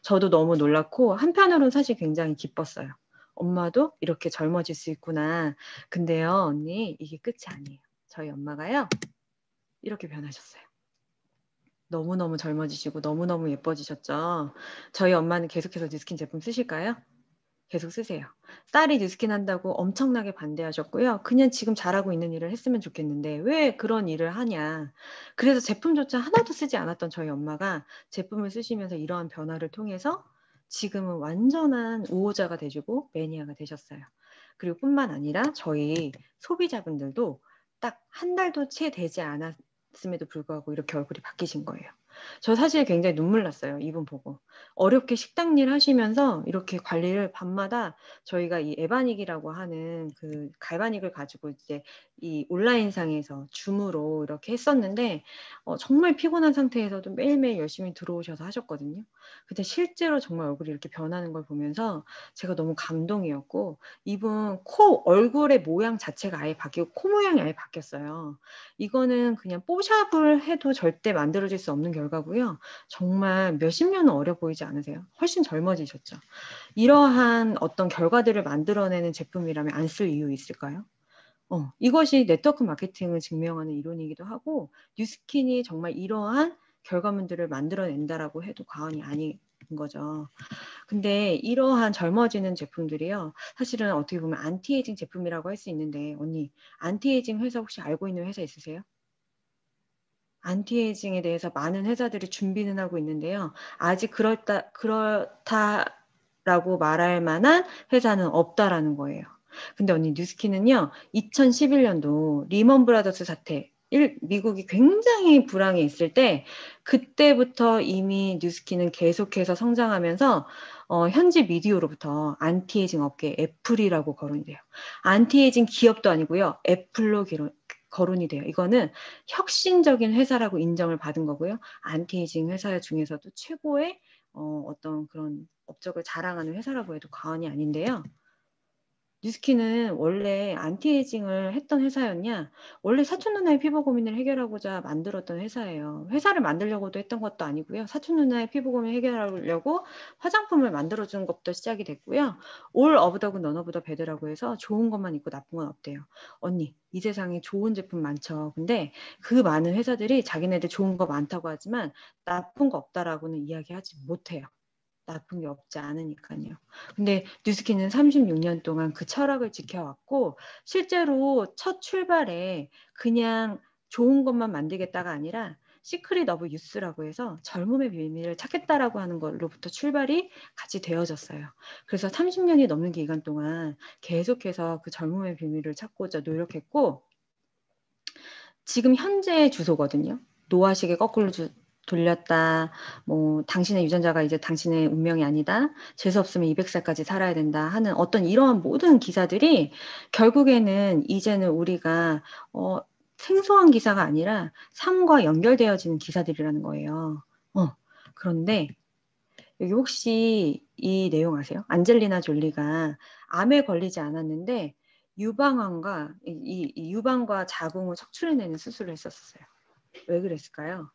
저도 너무 놀랐고 한편으로는 사실 굉장히 기뻤어요. 엄마도 이렇게 젊어질 수 있구나. 근데요, 언니, 이게 끝이 아니에요. 저희 엄마가요, 이렇게 변하셨어요. 너무너무 젊어지시고 너무너무 예뻐지셨죠? 저희 엄마는 계속해서 뉴스킨 제품 쓰실까요? 계속 쓰세요. 딸이 뉴스킨 한다고 엄청나게 반대하셨고요. 그냥 지금 잘하고 있는 일을 했으면 좋겠는데 왜 그런 일을 하냐. 그래서 제품조차 하나도 쓰지 않았던 저희 엄마가 제품을 쓰시면서 이러한 변화를 통해서 지금은 완전한 우호자가 되시고 매니아가 되셨어요. 그리고 뿐만 아니라 저희 소비자분들도 딱 한 달도 채 되지 않았음에도 불구하고 이렇게 얼굴이 바뀌신 거예요. 저 사실 굉장히 눈물 났어요. 이분 보고. 어렵게 식당 일 하시면서 이렇게 관리를 밤마다 저희가 이 에바닉이라고 하는 그 갈바닉을 가지고 이제 이 온라인상에서 줌으로 이렇게 했었는데 정말 피곤한 상태에서도 매일매일 열심히 들어오셔서 하셨거든요. 근데 실제로 정말 얼굴이 이렇게 변하는 걸 보면서 제가 너무 감동이었고 이분 얼굴의 모양 자체가 아예 바뀌고 코 모양이 아예 바뀌었어요. 이거는 그냥 뽀샵을 해도 절대 만들어질 수 없는 결과고요. 정말 몇십 년은 어려 보이지 않으세요? 훨씬 젊어지셨죠. 이러한 어떤 결과들을 만들어내는 제품이라면 안 쓸 이유 있을까요? 이것이 네트워크 마케팅을 증명하는 이론이기도 하고 뉴스킨이 정말 이러한 결과물들을 만들어낸다라고 해도 과언이 아닌 거죠. 근데 이러한 젊어지는 제품들이요. 사실은 어떻게 보면 안티에이징 제품이라고 할 수 있는데 언니 안티에이징 회사 혹시 알고 있는 회사 있으세요? 안티에이징에 대해서 많은 회사들이 준비는 하고 있는데요. 아직 그렇다라고 말할 만한 회사는 없다라는 거예요. 근데 언니 뉴스킨은요, 2011년도 리먼 브라더스 사태, 미국이 굉장히 불황에 있을 때 그때부터 이미 뉴스킨은 계속해서 성장하면서 현지 미디어로부터 안티에이징 업계 애플이라고 거론이 돼요. 안티에이징 기업도 아니고요. 애플로 거론이 돼요. 이거는 혁신적인 회사라고 인정을 받은 거고요. 안티에이징 회사 중에서도 최고의 어떤 그런 업적을 자랑하는 회사라고 해도 과언이 아닌데요. 뉴스킨은 원래 안티에이징을 했던 회사였냐? 원래 사촌 누나의 피부 고민을 해결하고자 만들었던 회사예요. 회사를 만들려고도 했던 것도 아니고요. 사촌 누나의 피부 고민 해결하려고 화장품을 만들어준 것부터 시작이 됐고요. 올 오브 더군 넌 오브 더 배드라고 해서 좋은 것만 있고 나쁜 건 없대요. 언니, 이 세상에 좋은 제품 많죠. 근데 그 많은 회사들이 자기네들 좋은 거 많다고 하지만 나쁜 거 없다라고는 이야기하지 못해요. 나쁜 게 없지 않으니까요. 근데 뉴스킨은 36년 동안 그 철학을 지켜왔고 실제로 첫 출발에 그냥 좋은 것만 만들겠다가 아니라 시크릿 오브 유스라고 해서 젊음의 비밀을 찾겠다라고 하는 걸로부터 출발이 같이 되어졌어요. 그래서 30년이 넘는 기간 동안 계속해서 그 젊음의 비밀을 찾고자 노력했고 지금 현재의 주소거든요. 노화식의 거꾸로 돌렸다. 뭐 당신의 유전자가 이제 당신의 운명이 아니다. 재수 없으면 200살까지 살아야 된다 하는 어떤 이러한 모든 기사들이 결국에는 이제는 우리가 생소한 기사가 아니라 삶과 연결되어지는 기사들이라는 거예요. 그런데 여기 혹시 이 내용 아세요? 안젤리나 졸리가 암에 걸리지 않았는데 유방암과 유방과 자궁을 척출해내는 수술을 했었어요. 왜 그랬을까요?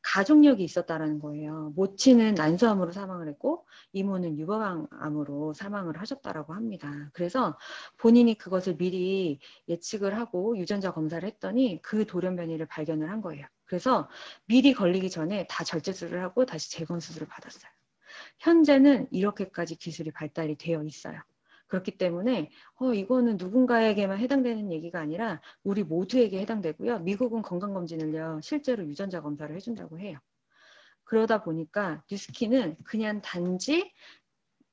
가족력이 있었다라는 거예요. 모친은 난소암으로 사망을 했고 이모는 유방암으로 사망을 하셨다라고 합니다. 그래서 본인이 그것을 미리 예측을 하고 유전자 검사를 했더니 그 돌연변이를 발견을 한 거예요. 그래서 미리 걸리기 전에 다 절제술을 하고 다시 재건 수술을 받았어요. 현재는 이렇게까지 기술이 발달이 되어 있어요. 그렇기 때문에 이거는 누군가에게만 해당되는 얘기가 아니라 우리 모두에게 해당되고요. 미국은 건강검진을요. 실제로 유전자 검사를 해준다고 해요. 그러다 보니까 뉴스킨은 그냥 단지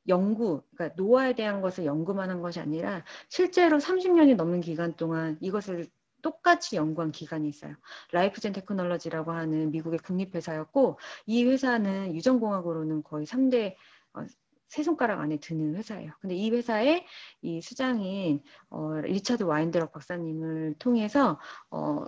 연구, 그러니까 노화에 대한 것을 연구만 한 것이 아니라 실제로 30년이 넘는 기간 동안 이것을 똑같이 연구한 기관이 있어요. 라이프젠 테크놀로지라고 하는 미국의 국립회사였고 이 회사는 유전공학으로는 거의 3대 세 손가락 안에 드는 회사예요. 근데 이 회사의 이 수장인 리처드 와인드럭 박사님을 통해서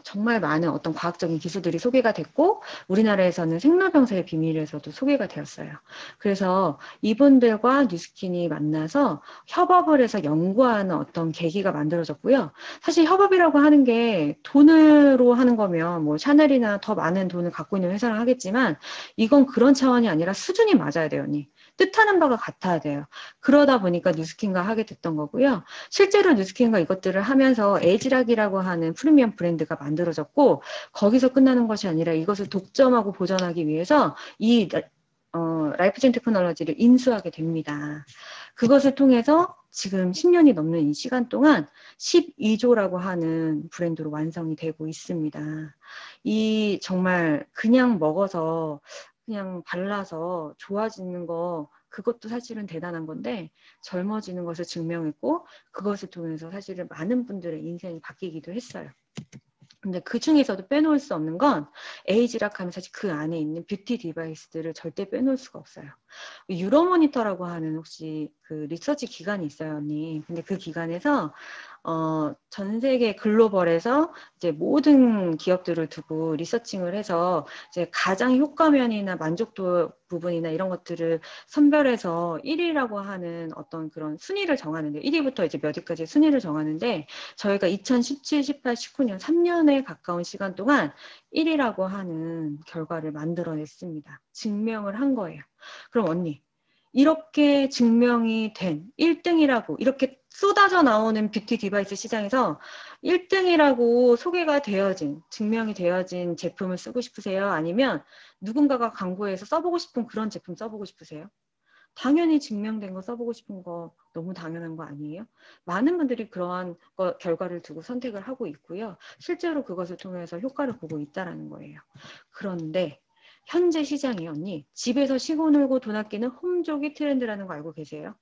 정말 많은 어떤 과학적인 기술들이 소개가 됐고 우리나라에서는 생로병사의 비밀에서도 소개가 되었어요. 그래서 이분들과 뉴스킨이 만나서 협업을 해서 연구하는 어떤 계기가 만들어졌고요. 사실 협업이라고 하는 게 돈으로 하는 거면 뭐 샤넬이나 더 많은 돈을 갖고 있는 회사랑 하겠지만 이건 그런 차원이 아니라 수준이 맞아야 돼요, 언니. 뜻하는 바가 같아야 돼요. 그러다 보니까 뉴스킨과 하게 됐던 거고요. 실제로 뉴스킨과 이것들을 하면서 에이지락이라고 하는 프리미엄 브랜드가 만들어졌고 거기서 끝나는 것이 아니라 이것을 독점하고 보존하기 위해서 이 라이프젠 테크놀로지를 인수하게 됩니다. 그것을 통해서 지금 10년이 넘는 이 시간 동안 12조라고 하는 브랜드로 완성이 되고 있습니다. 이 정말 그냥 먹어서 그냥 발라서 좋아지는 거 그것도 사실은 대단한 건데 젊어지는 것을 증명했고 그것을 통해서 사실은 많은 분들의 인생이 바뀌기도 했어요. 근데 그 중에서도 빼놓을 수 없는 건 에이지락 하면 사실 그 안에 있는 뷰티 디바이스들을 절대 빼놓을 수가 없어요. 유로모니터라고 하는 혹시 그 리서치 기관이 있어요, 언니. 근데 그 기관에서 전 세계 글로벌에서 이제 모든 기업들을 두고 리서칭을 해서 이제 가장 효과면이나 만족도 부분이나 이런 것들을 선별해서 1위라고 하는 어떤 그런 순위를 정하는데 1위부터 이제 몇 위까지 순위를 정하는데 저희가 2017, 18, 19년 3년에 가까운 시간 동안 1위라고 하는 결과를 만들어냈습니다. 증명을 한 거예요. 그럼 언니 이렇게 증명이 된 1등이라고 이렇게 쏟아져 나오는 뷰티 디바이스 시장에서 1등이라고 소개가 되어진 증명이 되어진 제품을 쓰고 싶으세요? 아니면 누군가가 광고해서 써보고 싶은 그런 제품 써보고 싶으세요? 당연히 증명된 거 써보고 싶은 거 너무 당연한 거 아니에요? 많은 분들이 그러한 결과를 두고 선택을 하고 있고요. 실제로 그것을 통해서 효과를 보고 있다는 거예요. 그런데 현재 시장이 언니 집에서 쉬고 놀고 돈 아끼는 홈족이 트렌드라는 거 알고 계세요?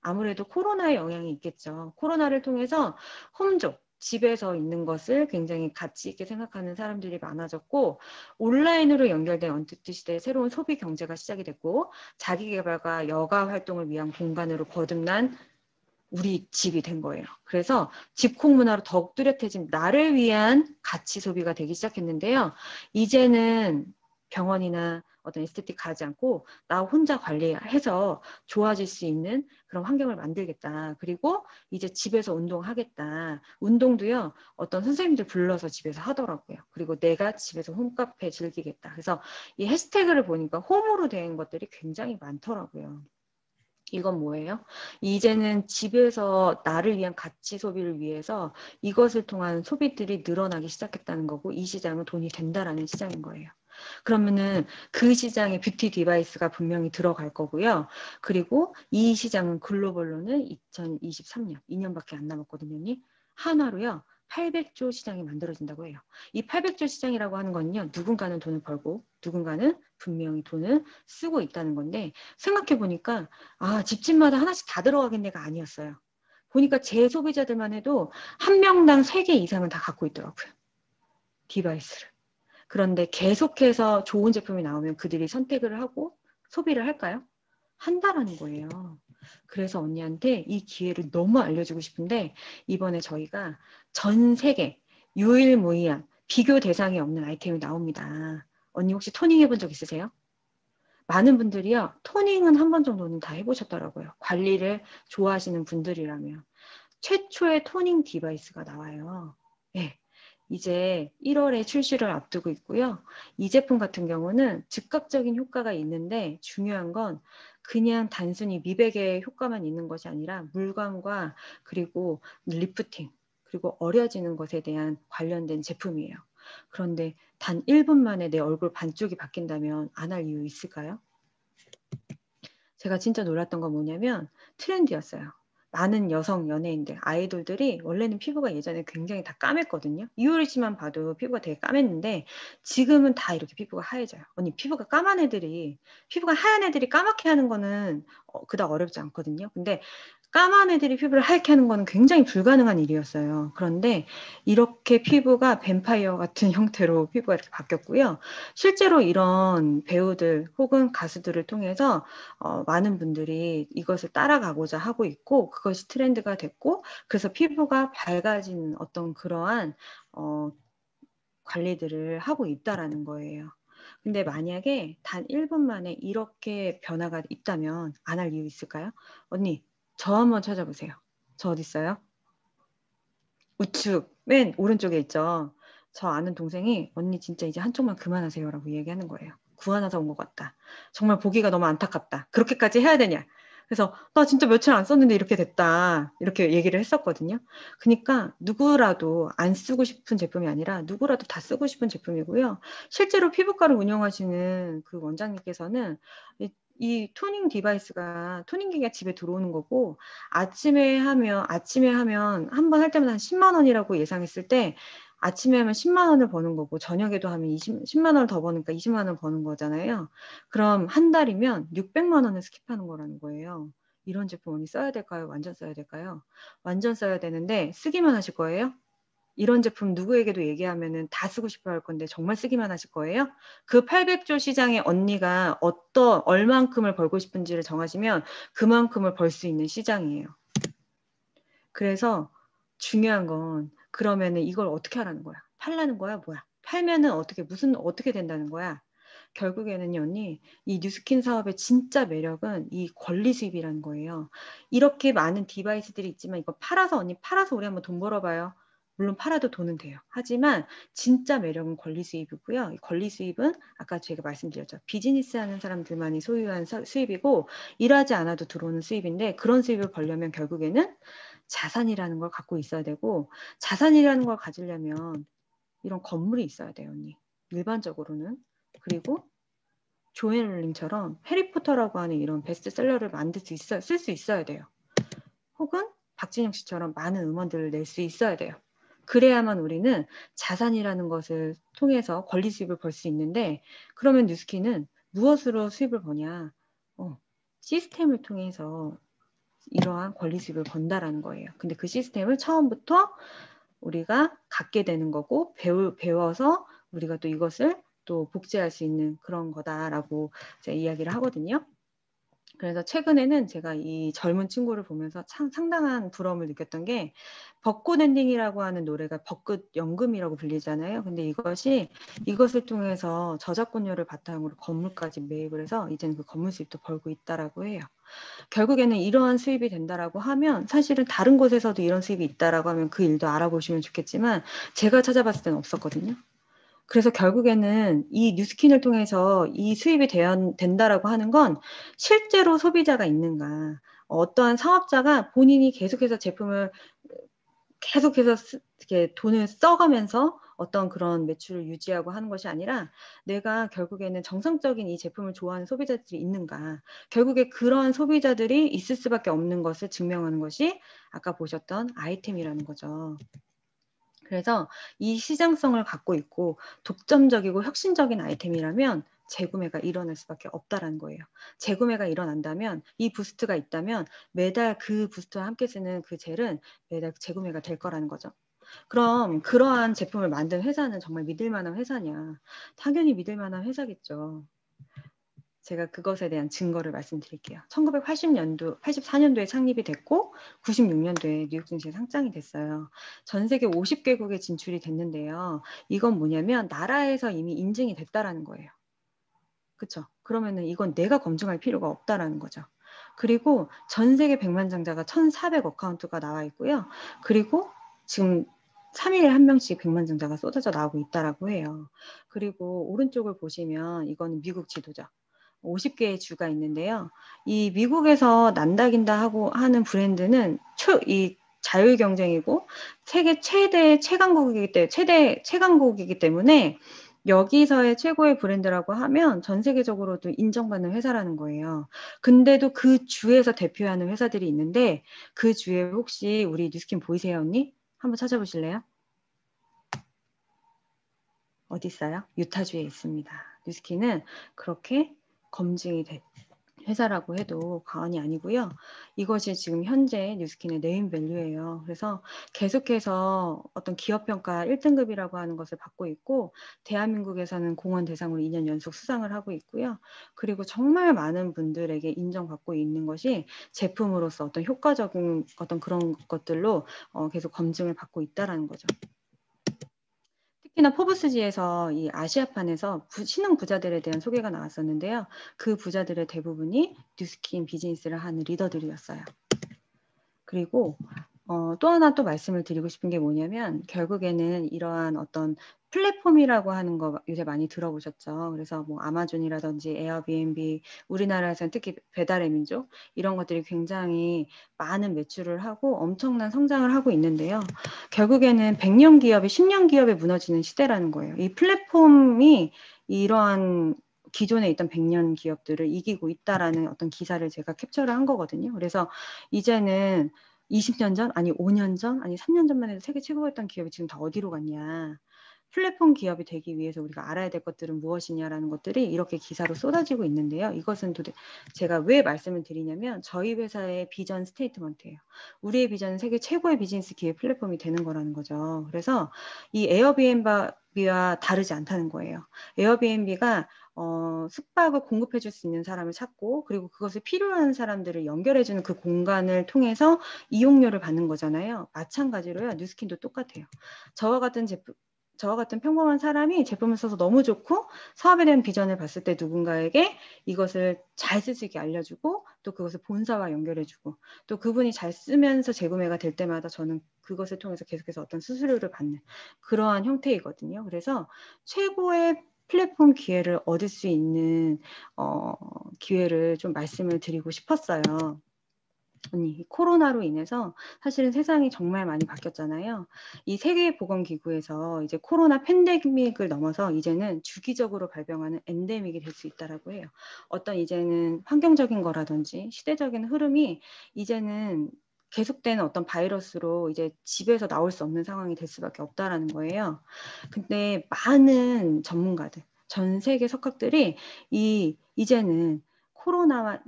아무래도 코로나의 영향이 있겠죠. 코로나를 통해서 홈족, 집에서 있는 것을 굉장히 가치 있게 생각하는 사람들이 많아졌고 온라인으로 연결된 언택트 시대의 새로운 소비 경제가 시작이 됐고 자기 개발과 여가 활동을 위한 공간으로 거듭난 우리 집이 된 거예요. 그래서 집콕 문화로 더욱 뚜렷해진 나를 위한 가치 소비가 되기 시작했는데요. 이제는 병원이나 어떤 에스테틱 가지 않고 나 혼자 관리해서 좋아질 수 있는 그런 환경을 만들겠다. 그리고 이제 집에서 운동하겠다. 운동도요. 어떤 선생님들 불러서 집에서 하더라고요. 그리고 내가 집에서 홈카페 즐기겠다. 그래서 이 해시태그를 보니까 홈으로 된 것들이 굉장히 많더라고요. 이건 뭐예요? 이제는 집에서 나를 위한 가치 소비를 위해서 이것을 통한 소비들이 늘어나기 시작했다는 거고 이 시장은 돈이 된다라는 시장인 거예요. 그러면은 그 시장에 뷰티 디바이스가 분명히 들어갈 거고요. 그리고 이 시장은 글로벌로는 2023년, 2년밖에 안 남았거든요. 한화로요. 800조 시장이 만들어진다고 해요. 이 800조 시장이라고 하는 건요. 누군가는 돈을 벌고 누군가는 분명히 돈을 쓰고 있다는 건데 생각해 보니까 집집마다 하나씩 다 들어가겠네가 아니었어요. 보니까 제 소비자들만 해도 한 명당 3개 이상은 다 갖고 있더라고요. 디바이스를. 그런데 계속해서 좋은 제품이 나오면 그들이 선택을 하고 소비를 할까요? 한다라는 거예요. 그래서 언니한테 이 기회를 너무 알려주고 싶은데 이번에 저희가 전 세계 유일무이한 비교 대상이 없는 아이템이 나옵니다. 언니 혹시 토닝 해본 적 있으세요? 많은 분들이요. 토닝은 한 번 정도는 다 해보셨더라고요. 관리를 좋아하시는 분들이라면. 최초의 토닝 디바이스가 나와요. 네. 이제 1월에 출시를 앞두고 있고요. 이 제품 같은 경우는 즉각적인 효과가 있는데 중요한 건 그냥 단순히 미백의 효과만 있는 것이 아니라 물광과 그리고 리프팅 그리고 어려지는 것에 대한 관련된 제품이에요. 그런데 단 1분 만에 내 얼굴 반쪽이 바뀐다면 안 할 이유 있을까요? 제가 진짜 놀랐던 건 뭐냐면 트렌드였어요. 많은 여성 연예인들, 아이돌들이 원래는 피부가 예전에 굉장히 다 까맸거든요. 이효리 씨만 봐도 피부가 되게 까맸는데 지금은 다 이렇게 피부가 하얘져요. 언니 피부가 까만 애들이 피부가 하얀 애들이 까맣게 하는 거는 그닥 어렵지 않거든요. 근데 까만 애들이 피부를 하얗게 하는 거는 굉장히 불가능한 일이었어요. 그런데 이렇게 피부가 뱀파이어 같은 형태로 피부가 이렇게 바뀌었고요. 실제로 이런 배우들 혹은 가수들을 통해서 많은 분들이 이것을 따라가고자 하고 있고 그것이 트렌드가 됐고 그래서 피부가 밝아지는 어떤 그러한 관리들을 하고 있다라는 거예요. 근데 만약에 단 1분 만에 이렇게 변화가 있다면 안 할 이유 있을까요? 언니, 저 한번 찾아보세요. 저 어디 있어요? 우측 맨 오른쪽에 있죠. 저 아는 동생이 언니 진짜 이제 한쪽만 그만하세요라고 얘기하는 거예요. 구하나서 온 것 같다. 정말 보기가 너무 안타깝다. 그렇게까지 해야 되냐? 그래서 나 진짜 며칠 안 썼는데 이렇게 됐다. 이렇게 얘기를 했었거든요. 그러니까 누구라도 안 쓰고 싶은 제품이 아니라 누구라도 다 쓰고 싶은 제품이고요. 실제로 피부과를 운영하시는 그 원장님께서는 이 토닝 디바이스가 토닝 기계가 집에 들어오는 거고 아침에 하면 한 번 할 때마다 한 10만 원이라고 예상했을 때 아침에 하면 10만 원을 버는 거고 저녁에도 하면 10만 원을 더 버니까 20만 원 버는 거잖아요. 그럼 한 달이면 600만 원을 스킵하는 거라는 거예요. 이런 제품 언니 써야 될까요? 완전 써야 될까요? 완전 써야 되는데 쓰기만 하실 거예요? 이런 제품 누구에게도 얘기하면은 다 쓰고 싶어 할 건데 정말 쓰기만 하실 거예요? 그 800조 시장에 언니가 얼만큼을 벌고 싶은지를 정하시면 그만큼을 벌 수 있는 시장이에요. 그래서 중요한 건 그러면은 이걸 어떻게 하라는 거야? 팔라는 거야? 뭐야? 팔면은 어떻게 된다는 거야? 결국에는요, 언니, 이 뉴스킨 사업의 진짜 매력은 이 권리 수입이라는 거예요. 이렇게 많은 디바이스들이 있지만 이거 팔아서 우리 한번 돈 벌어봐요. 물론 팔아도 돈은 돼요. 하지만 진짜 매력은 권리 수입이고요. 이 권리 수입은 아까 제가 말씀드렸죠. 비즈니스 하는 사람들만이 소유한 수입이고 일하지 않아도 들어오는 수입인데 그런 수입을 벌려면 결국에는 자산이라는 걸 갖고 있어야 되고 자산이라는 걸 가지려면 이런 건물이 있어야 돼요, 언니. 일반적으로는. 그리고 조앤 롤링처럼 해리포터라고 하는 이런 베스트셀러를 만들 수 있어, 쓸 수 있어야 돼요. 혹은 박진영 씨처럼 많은 음원들을 낼 수 있어야 돼요. 그래야만 우리는 자산이라는 것을 통해서 권리 수입을 벌 수 있는데, 그러면 뉴스키는 무엇으로 수입을 버냐? 시스템을 통해서 이러한 권리 수입을 번다라는 거예요. 근데 그 시스템을 처음부터 우리가 갖게 되는 거고, 배워서 우리가 또 이것을 또 복제할 수 있는 그런 거다라고 제가 이야기를 하거든요. 그래서 최근에는 제가 이 젊은 친구를 보면서 참 상당한 부러움을 느꼈던 게, 벚꽃 엔딩이라고 하는 노래가 벚꽃 연금이라고 불리잖아요. 근데 이것을 통해서 저작권료를 바탕으로 건물까지 매입을 해서 이제는 그 건물 수입도 벌고 있다라고 해요. 결국에는 이러한 수입이 된다라고 하면, 사실은 다른 곳에서도 이런 수입이 있다라고 하면 그 일도 알아보시면 좋겠지만, 제가 찾아봤을 때는 없었거든요. 그래서 결국에는 이 뉴스킨을 통해서 이 수입이 된다라고 하는 건 실제로 소비자가 있는가, 어떠한 사업자가 본인이 계속해서 제품을 계속해서 이렇게 돈을 써가면서 어떤 그런 매출을 유지하고 하는 것이 아니라, 내가 결국에는 정상적인 이 제품을 좋아하는 소비자들이 있는가, 결국에 그런 소비자들이 있을 수밖에 없는 것을 증명하는 것이 아까 보셨던 아이템이라는 거죠. 그래서 이 시장성을 갖고 있고 독점적이고 혁신적인 아이템이라면 재구매가 일어날 수밖에 없다라는 거예요. 재구매가 일어난다면, 이 부스트가 있다면 매달 그 부스트와 함께 쓰는 그 젤은 매달 재구매가 될 거라는 거죠. 그럼 그러한 제품을 만든 회사는 정말 믿을 만한 회사냐? 당연히 믿을 만한 회사겠죠. 제가 그것에 대한 증거를 말씀드릴게요. 84년도에 창립이 됐고 96년도에 뉴욕 증시에 상장이 됐어요. 전 세계 50개국에 진출이 됐는데요. 이건 뭐냐면 나라에서 이미 인증이 됐다라는 거예요. 그렇죠? 그러면은 이건 내가 검증할 필요가 없다라는 거죠. 그리고 전 세계 백만장자가 1,400 어카운트가 나와 있고요. 그리고 지금 3일에 한 명씩 백만장자가 쏟아져 나오고 있다라고 해요. 그리고 오른쪽을 보시면 이거는 미국 지도죠. 50개의 주가 있는데요. 이 미국에서 난다긴다 하고 하는 브랜드는 이 자율 경쟁이고 세계 최대 최강국이기 때문에 여기서의 최고의 브랜드라고 하면 전 세계적으로도 인정받는 회사라는 거예요. 근데도 그 주에서 대표하는 회사들이 있는데, 그 주에 혹시 우리 뉴스킨 보이세요, 언니? 한번 찾아보실래요? 어디 있어요? 유타주에 있습니다. 뉴스킨은 그렇게 검증이 된 회사라고 해도 과언이 아니고요. 이것이 지금 현재 뉴스킨의 네임밸류예요. 그래서 계속해서 어떤 기업평가 1등급이라고 하는 것을 받고 있고, 대한민국에서는 공헌 대상으로 2년 연속 수상을 하고 있고요. 그리고 정말 많은 분들에게 인정받고 있는 것이 제품으로서 어떤 효과적인 어떤 그런 것들로 계속 검증을 받고 있다라는 거죠. 특히나 포브스지에서 이 아시아판에서 신흥 부자들에 대한 소개가 나왔었는데요. 그 부자들의 대부분이 뉴스킨 비즈니스를 하는 리더들이었어요. 그리고 또 하나 또 말씀을 드리고 싶은 게 뭐냐면, 결국에는 이러한 어떤 플랫폼이라고 하는 거 요새 많이 들어보셨죠? 그래서 뭐 아마존이라든지 에어비앤비, 우리나라에서는 특히 배달의 민족, 이런 것들이 굉장히 많은 매출을 하고 엄청난 성장을 하고 있는데요. 결국에는 100년 기업이 10년 기업에 무너지는 시대라는 거예요. 이 플랫폼이 이러한 기존에 있던 100년 기업들을 이기고 있다라는 어떤 기사를 제가 캡처를 한 거거든요. 그래서 이제는 20년 전, 아니 5년 전, 아니 3년 전만 해도 세계 최고였던 기업이 지금 다 어디로 갔냐. 플랫폼 기업이 되기 위해서 우리가 알아야 될 것들은 무엇이냐라는 것들이 이렇게 기사로 쏟아지고 있는데요. 이것은 제가 왜 말씀을 드리냐면, 저희 회사의 비전 스테이트먼트예요. 우리의 비전은 세계 최고의 비즈니스 기회 플랫폼이 되는 거라는 거죠. 그래서 이 에어비앤비와 다르지 않다는 거예요. 에어비앤비가 숙박을 공급해 줄 수 있는 사람을 찾고, 그리고 그것을 필요한 사람들을 연결해 주는 그 공간을 통해서 이용료를 받는 거잖아요. 마찬가지로요. 뉴스킨도 똑같아요. 저와 같은 평범한 사람이 제품을 써서 너무 좋고 사업에 대한 비전을 봤을 때 누군가에게 이것을 잘 쓸 수 있게 알려주고, 또 그것을 본사와 연결해주고, 또 그분이 잘 쓰면서 재구매가 될 때마다 저는 그것을 통해서 계속해서 어떤 수수료를 받는 그러한 형태이거든요. 그래서 최고의 플랫폼 기회를 얻을 수 있는 기회를 좀 말씀을 드리고 싶었어요. 언니, 이 코로나로 인해서 사실은 세상이 정말 많이 바뀌었잖아요. 이 세계보건기구에서 이제 코로나 팬데믹을 넘어서 이제는 주기적으로 발병하는 엔데믹이 될 수 있다라고 해요. 어떤 이제는 환경적인 거라든지 시대적인 흐름이 이제는 계속되는 어떤 바이러스로 이제 집에서 나올 수 없는 상황이 될 수밖에 없다라는 거예요. 근데 많은 전문가들, 전 세계 석학들이 이제는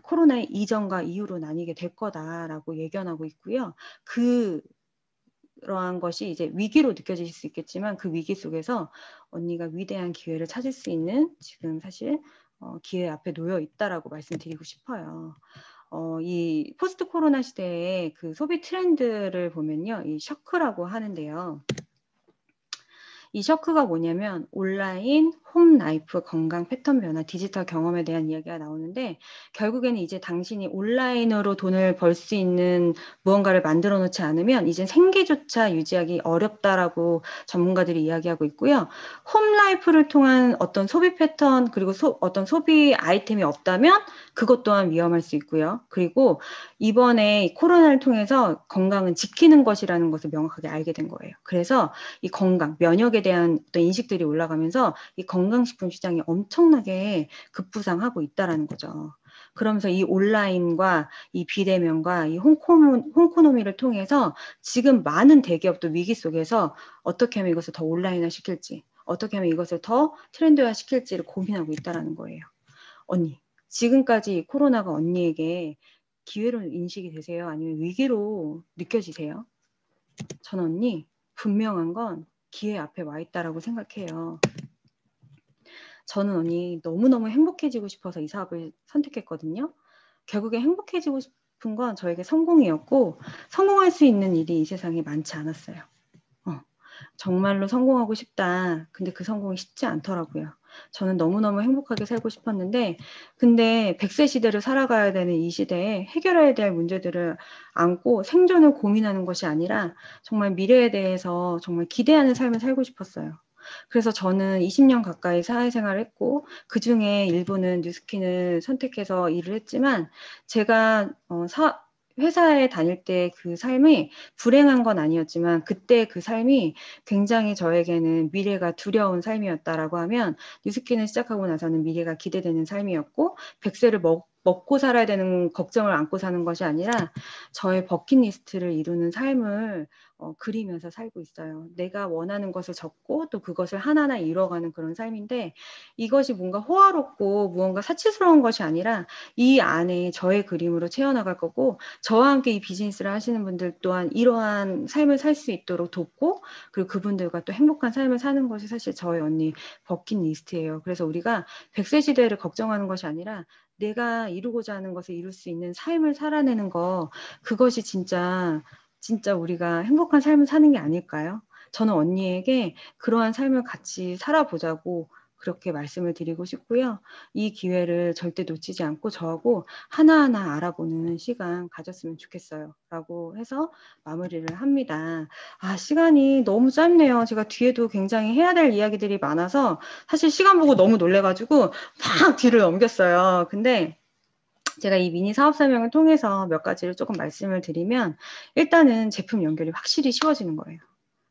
코로나의 이전과 이후로 나뉘게 될 거다라고 예견하고 있고요. 그러한 것이 이제 위기로 느껴질 수 있겠지만 그 위기 속에서 언니가 위대한 기회를 찾을 수 있는 지금 사실 기회 앞에 놓여 있다라고 말씀드리고 싶어요. 이 포스트 코로나 시대의 그 소비 트렌드를 보면요. 이 셔크라고 하는데요. 이 셔크가 뭐냐면 온라인, 홈 라이프, 건강 패턴 변화, 디지털 경험에 대한 이야기가 나오는데 결국에는 이제 당신이 온라인으로 돈을 벌 수 있는 무언가를 만들어 놓지 않으면 이제 생계조차 유지하기 어렵다라고 전문가들이 이야기하고 있고요. 홈 라이프를 통한 어떤 소비 패턴 그리고 어떤 소비 아이템이 없다면 그것 또한 위험할 수 있고요. 그리고 이번에 코로나를 통해서 건강은 지키는 것이라는 것을 명확하게 알게 된 거예요. 그래서 이 건강, 면역에 대한 어떤 인식들이 올라가면서 이 건강식품 시장이 엄청나게 급부상하고 있다라는 거죠. 그러면서 이 온라인과 이 비대면과 이 홍코노미를 통해서 지금 많은 대기업도 위기 속에서 어떻게 하면 이것을 더 온라인화 시킬지, 어떻게 하면 이것을 더 트렌드화 시킬지를 고민하고 있다라는 거예요. 언니, 지금까지 코로나가 언니에게 기회로 인식이 되세요? 아니면 위기로 느껴지세요? 전 언니, 분명한 건 기회 앞에 와 있다라고 생각해요. 저는 언니 너무너무 행복해지고 싶어서 이 사업을 선택했거든요. 결국에 행복해지고 싶은 건 저에게 성공이었고 성공할 수 있는 일이 이 세상에 많지 않았어요. 정말로 성공하고 싶다. 근데 그 성공이 쉽지 않더라고요. 저는 너무너무 행복하게 살고 싶었는데 근데 100세 시대를 살아가야 되는 이 시대에 해결해야 될 문제들을 안고 생존을 고민하는 것이 아니라 정말 미래에 대해서 정말 기대하는 삶을 살고 싶었어요. 그래서 저는 20년 가까이 사회생활을 했고 그중에 일부는 뉴스킨을 선택해서 일을 했지만 제가 회사에 다닐 때 그 삶이 불행한 건 아니었지만 그때 그 삶이 굉장히 저에게는 미래가 두려운 삶이었다라고 하면 뉴스킨을 시작하고 나서는 미래가 기대되는 삶이었고 100세를 먹고 살아야 되는 걱정을 안고 사는 것이 아니라 저의 버킷리스트를 이루는 삶을 그리면서 살고 있어요. 내가 원하는 것을 적고 또 그것을 하나하나 이뤄가는 그런 삶인데 이것이 뭔가 호화롭고 무언가 사치스러운 것이 아니라 이 안에 저의 그림으로 채워나갈 거고 저와 함께 이 비즈니스를 하시는 분들 또한 이러한 삶을 살 수 있도록 돕고 그리고 그분들과 또 행복한 삶을 사는 것이 사실 저의 언니 버킷리스트예요. 그래서 우리가 100세 시대를 걱정하는 것이 아니라 내가 이루고자 하는 것을 이룰 수 있는 삶을 살아내는 거 그것이 진짜 우리가 행복한 삶을 사는 게 아닐까요? 저는 언니에게 그러한 삶을 같이 살아보자고 그렇게 말씀을 드리고 싶고요. 이 기회를 절대 놓치지 않고 저하고 하나하나 알아보는 시간 가졌으면 좋겠어요. 라고 해서 마무리를 합니다. 시간이 너무 짧네요. 제가 뒤에도 굉장히 해야 될 이야기들이 많아서 사실 시간 보고 너무 놀래가지고 막 뒤를 넘겼어요. 근데 제가 이 미니 사업 설명을 통해서 몇 가지를 조금 말씀을 드리면 일단은 제품 연결이 확실히 쉬워지는 거예요.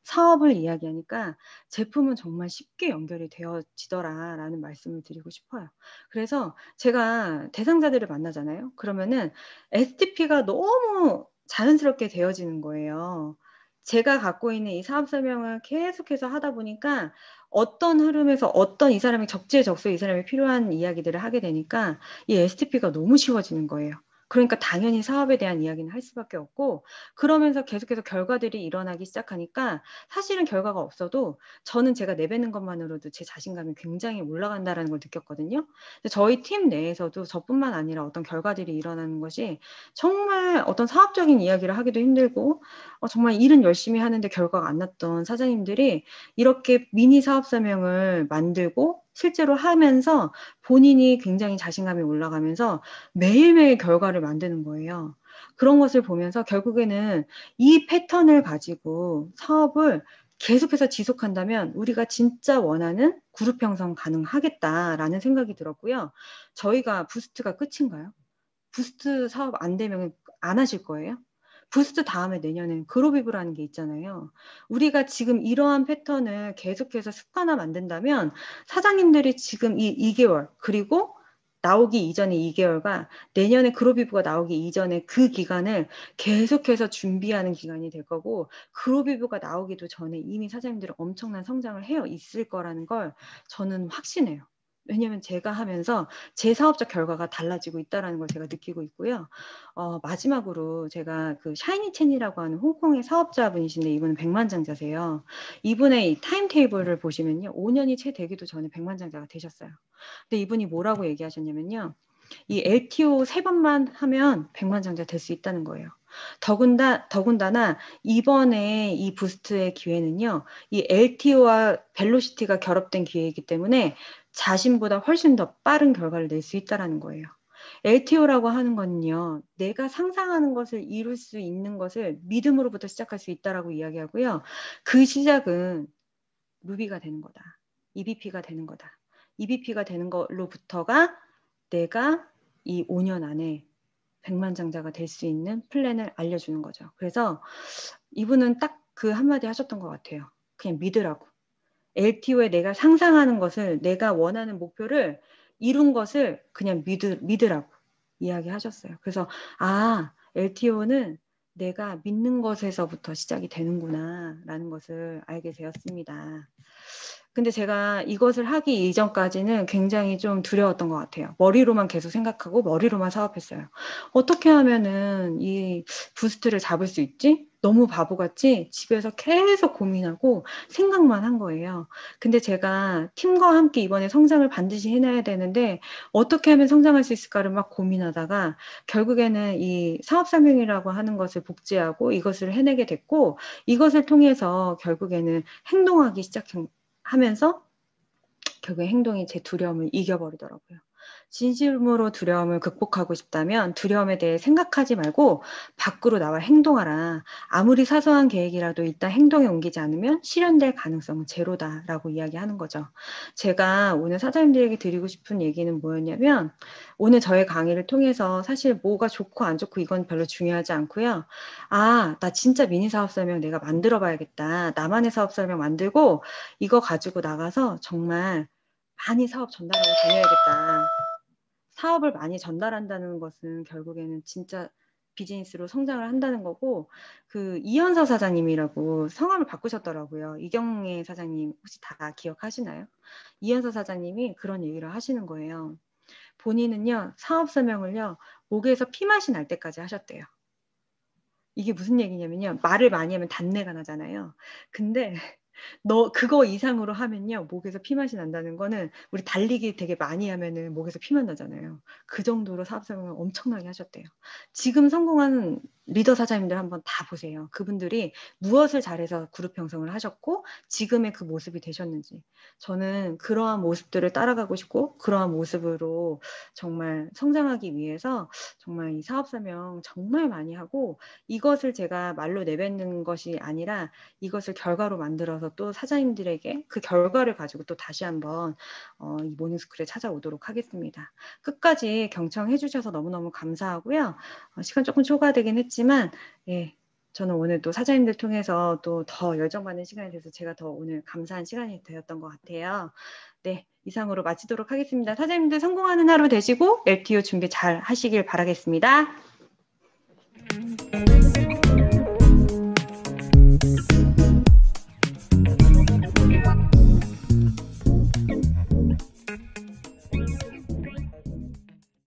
사업을 이야기하니까 제품은 정말 쉽게 연결이 되어지더라라는 말씀을 드리고 싶어요. 그래서 제가 대상자들을 만나잖아요. 그러면은 STP가 너무 자연스럽게 되어지는 거예요. 제가 갖고 있는 이 사업 설명을 계속해서 하다 보니까 어떤 흐름에서 어떤 이 사람이 적재적소에 이 사람이 필요한 이야기들을 하게 되니까 이 STP가 너무 쉬워지는 거예요. 그러니까 당연히 사업에 대한 이야기는 할 수밖에 없고 그러면서 계속해서 결과들이 일어나기 시작하니까 사실은 결과가 없어도 저는 제가 내뱉는 것만으로도 제 자신감이 굉장히 올라간다는 걸 느꼈거든요. 저희 팀 내에서도 저뿐만 아니라 어떤 결과들이 일어나는 것이 정말 어떤 사업적인 이야기를 하기도 힘들고 정말 일은 열심히 하는데 결과가 안 났던 사장님들이 이렇게 미니 사업 설명을 만들고 실제로 하면서 본인이 굉장히 자신감이 올라가면서 매일매일 결과를 만드는 거예요. 그런 것을 보면서 결국에는 이 패턴을 가지고 사업을 계속해서 지속한다면 우리가 진짜 원하는 그룹 형성 가능하겠다라는 생각이 들었고요. 저희가 부스트가 끝인가요? 부스트 사업 안 되면 안 하실 거예요? 부스트 다음에 내년엔 그로비브라는 게 있잖아요. 우리가 지금 이러한 패턴을 계속해서 습관화 만든다면 사장님들이 지금 이 2개월 그리고 나오기 이전의 2개월과 내년에 그로비브가 나오기 이전에 그 기간을 계속해서 준비하는 기간이 될 거고 그로비브가 나오기도 전에 이미 사장님들은 엄청난 성장을 해 있을 거라는 걸 저는 확신해요. 왜냐면 제가 하면서 제 사업적 결과가 달라지고 있다는 걸 제가 느끼고 있고요. 마지막으로 제가 그 샤이니 첸이라고 하는 홍콩의 사업자분이신데 이분은 백만장자세요. 이분의 이 타임테이블을 보시면요. 5년이 채 되기도 전에 백만장자가 되셨어요. 근데 이분이 뭐라고 얘기하셨냐면요. 이 LTO 3번만 하면 백만장자 될 수 있다는 거예요. 더군다나 이번에 이 부스트의 기회는요. 이 LTO와 벨로시티가 결합된 기회이기 때문에 자신보다 훨씬 더 빠른 결과를 낼 수 있다는 거예요. LTO라고 하는 거는요. 내가 상상하는 것을 이룰 수 있는 것을 믿음으로부터 시작할 수 있다라고 이야기하고요. 그 시작은 루비가 되는 거다. EBP가 되는 거다. EBP가 되는 걸로부터가 내가 이 5년 안에 백만장자가 될 수 있는 플랜을 알려주는 거죠. 그래서 이분은 딱 그 한마디 하셨던 것 같아요. 그냥 믿으라고. LTO에 내가 상상하는 것을 내가 원하는 목표를 이룬 것을 그냥 믿으라고 이야기하셨어요. 그래서 LTO는 내가 믿는 것에서부터 시작이 되는구나 라는 것을 알게 되었습니다. 근데 제가 이것을 하기 이전까지는 굉장히 좀 두려웠던 것 같아요. 머리로만 계속 생각하고 머리로만 사업했어요. 어떻게 하면은 이 부스트를 잡을 수 있지? 너무 바보같이 집에서 계속 고민하고 생각만 한 거예요. 근데 제가 팀과 함께 이번에 성장을 반드시 해내야 되는데 어떻게 하면 성장할 수 있을까를 막 고민하다가 결국에는 이 사업설명이라고 하는 것을 복제하고 이것을 해내게 됐고 이것을 통해서 결국에는 행동하기 시작하면서 결국에 행동이 제 두려움을 이겨버리더라고요. 진심으로 두려움을 극복하고 싶다면 두려움에 대해 생각하지 말고 밖으로 나와 행동하라. 아무리 사소한 계획이라도 일단 행동에 옮기지 않으면 실현될 가능성은 제로다라고 이야기하는 거죠. 제가 오늘 사장님들에게 드리고 싶은 얘기는 뭐였냐면 오늘 저의 강의를 통해서 사실 뭐가 좋고 안 좋고 이건 별로 중요하지 않고요. 나 진짜 미니 사업 설명 내가 만들어 봐야겠다. 나만의 사업 설명 만들고 이거 가지고 나가서 정말 많이 사업 전달하고 다녀야겠다. 사업을 많이 전달한다는 것은 결국에는 진짜 비즈니스로 성장을 한다는 거고 그 이현서 사장님이라고 성함을 바꾸셨더라고요. 이경애 사장님 혹시 다 기억하시나요? 이현서 사장님이 그런 얘기를 하시는 거예요. 본인은요 사업 설명을요 목에서 피맛이 날 때까지 하셨대요. 이게 무슨 얘기냐면요 말을 많이 하면 단내가 나잖아요. 근데 너 그거 이상으로 하면요 목에서 피맛이 난다는 거는 우리 달리기 되게 많이 하면은 목에서 피만 나잖아요. 그 정도로 사업 설명을 엄청나게 하셨대요. 지금 성공한 리더 사장님들 한번 다 보세요. 그분들이 무엇을 잘해서 그룹 형성을 하셨고 지금의 그 모습이 되셨는지 저는 그러한 모습들을 따라가고 싶고 그러한 모습으로 정말 성장하기 위해서 정말 이 사업 설명 정말 많이 하고 이것을 제가 말로 내뱉는 것이 아니라 이것을 결과로 만들어서 또 사장님들에게 그 결과를 가지고 또 다시 한번 이 모닝스쿨에 찾아오도록 하겠습니다. 끝까지 경청해 주셔서 너무너무 감사하고요. 시간 조금 초과되긴 했지만 예, 저는 오늘 또 사장님들 통해서 또 더 열정받는 시간이 돼서 제가 더 오늘 감사한 시간이 되었던 것 같아요. 네, 이상으로 마치도록 하겠습니다. 사장님들 성공하는 하루 되시고 LTO 준비 잘 하시길 바라겠습니다.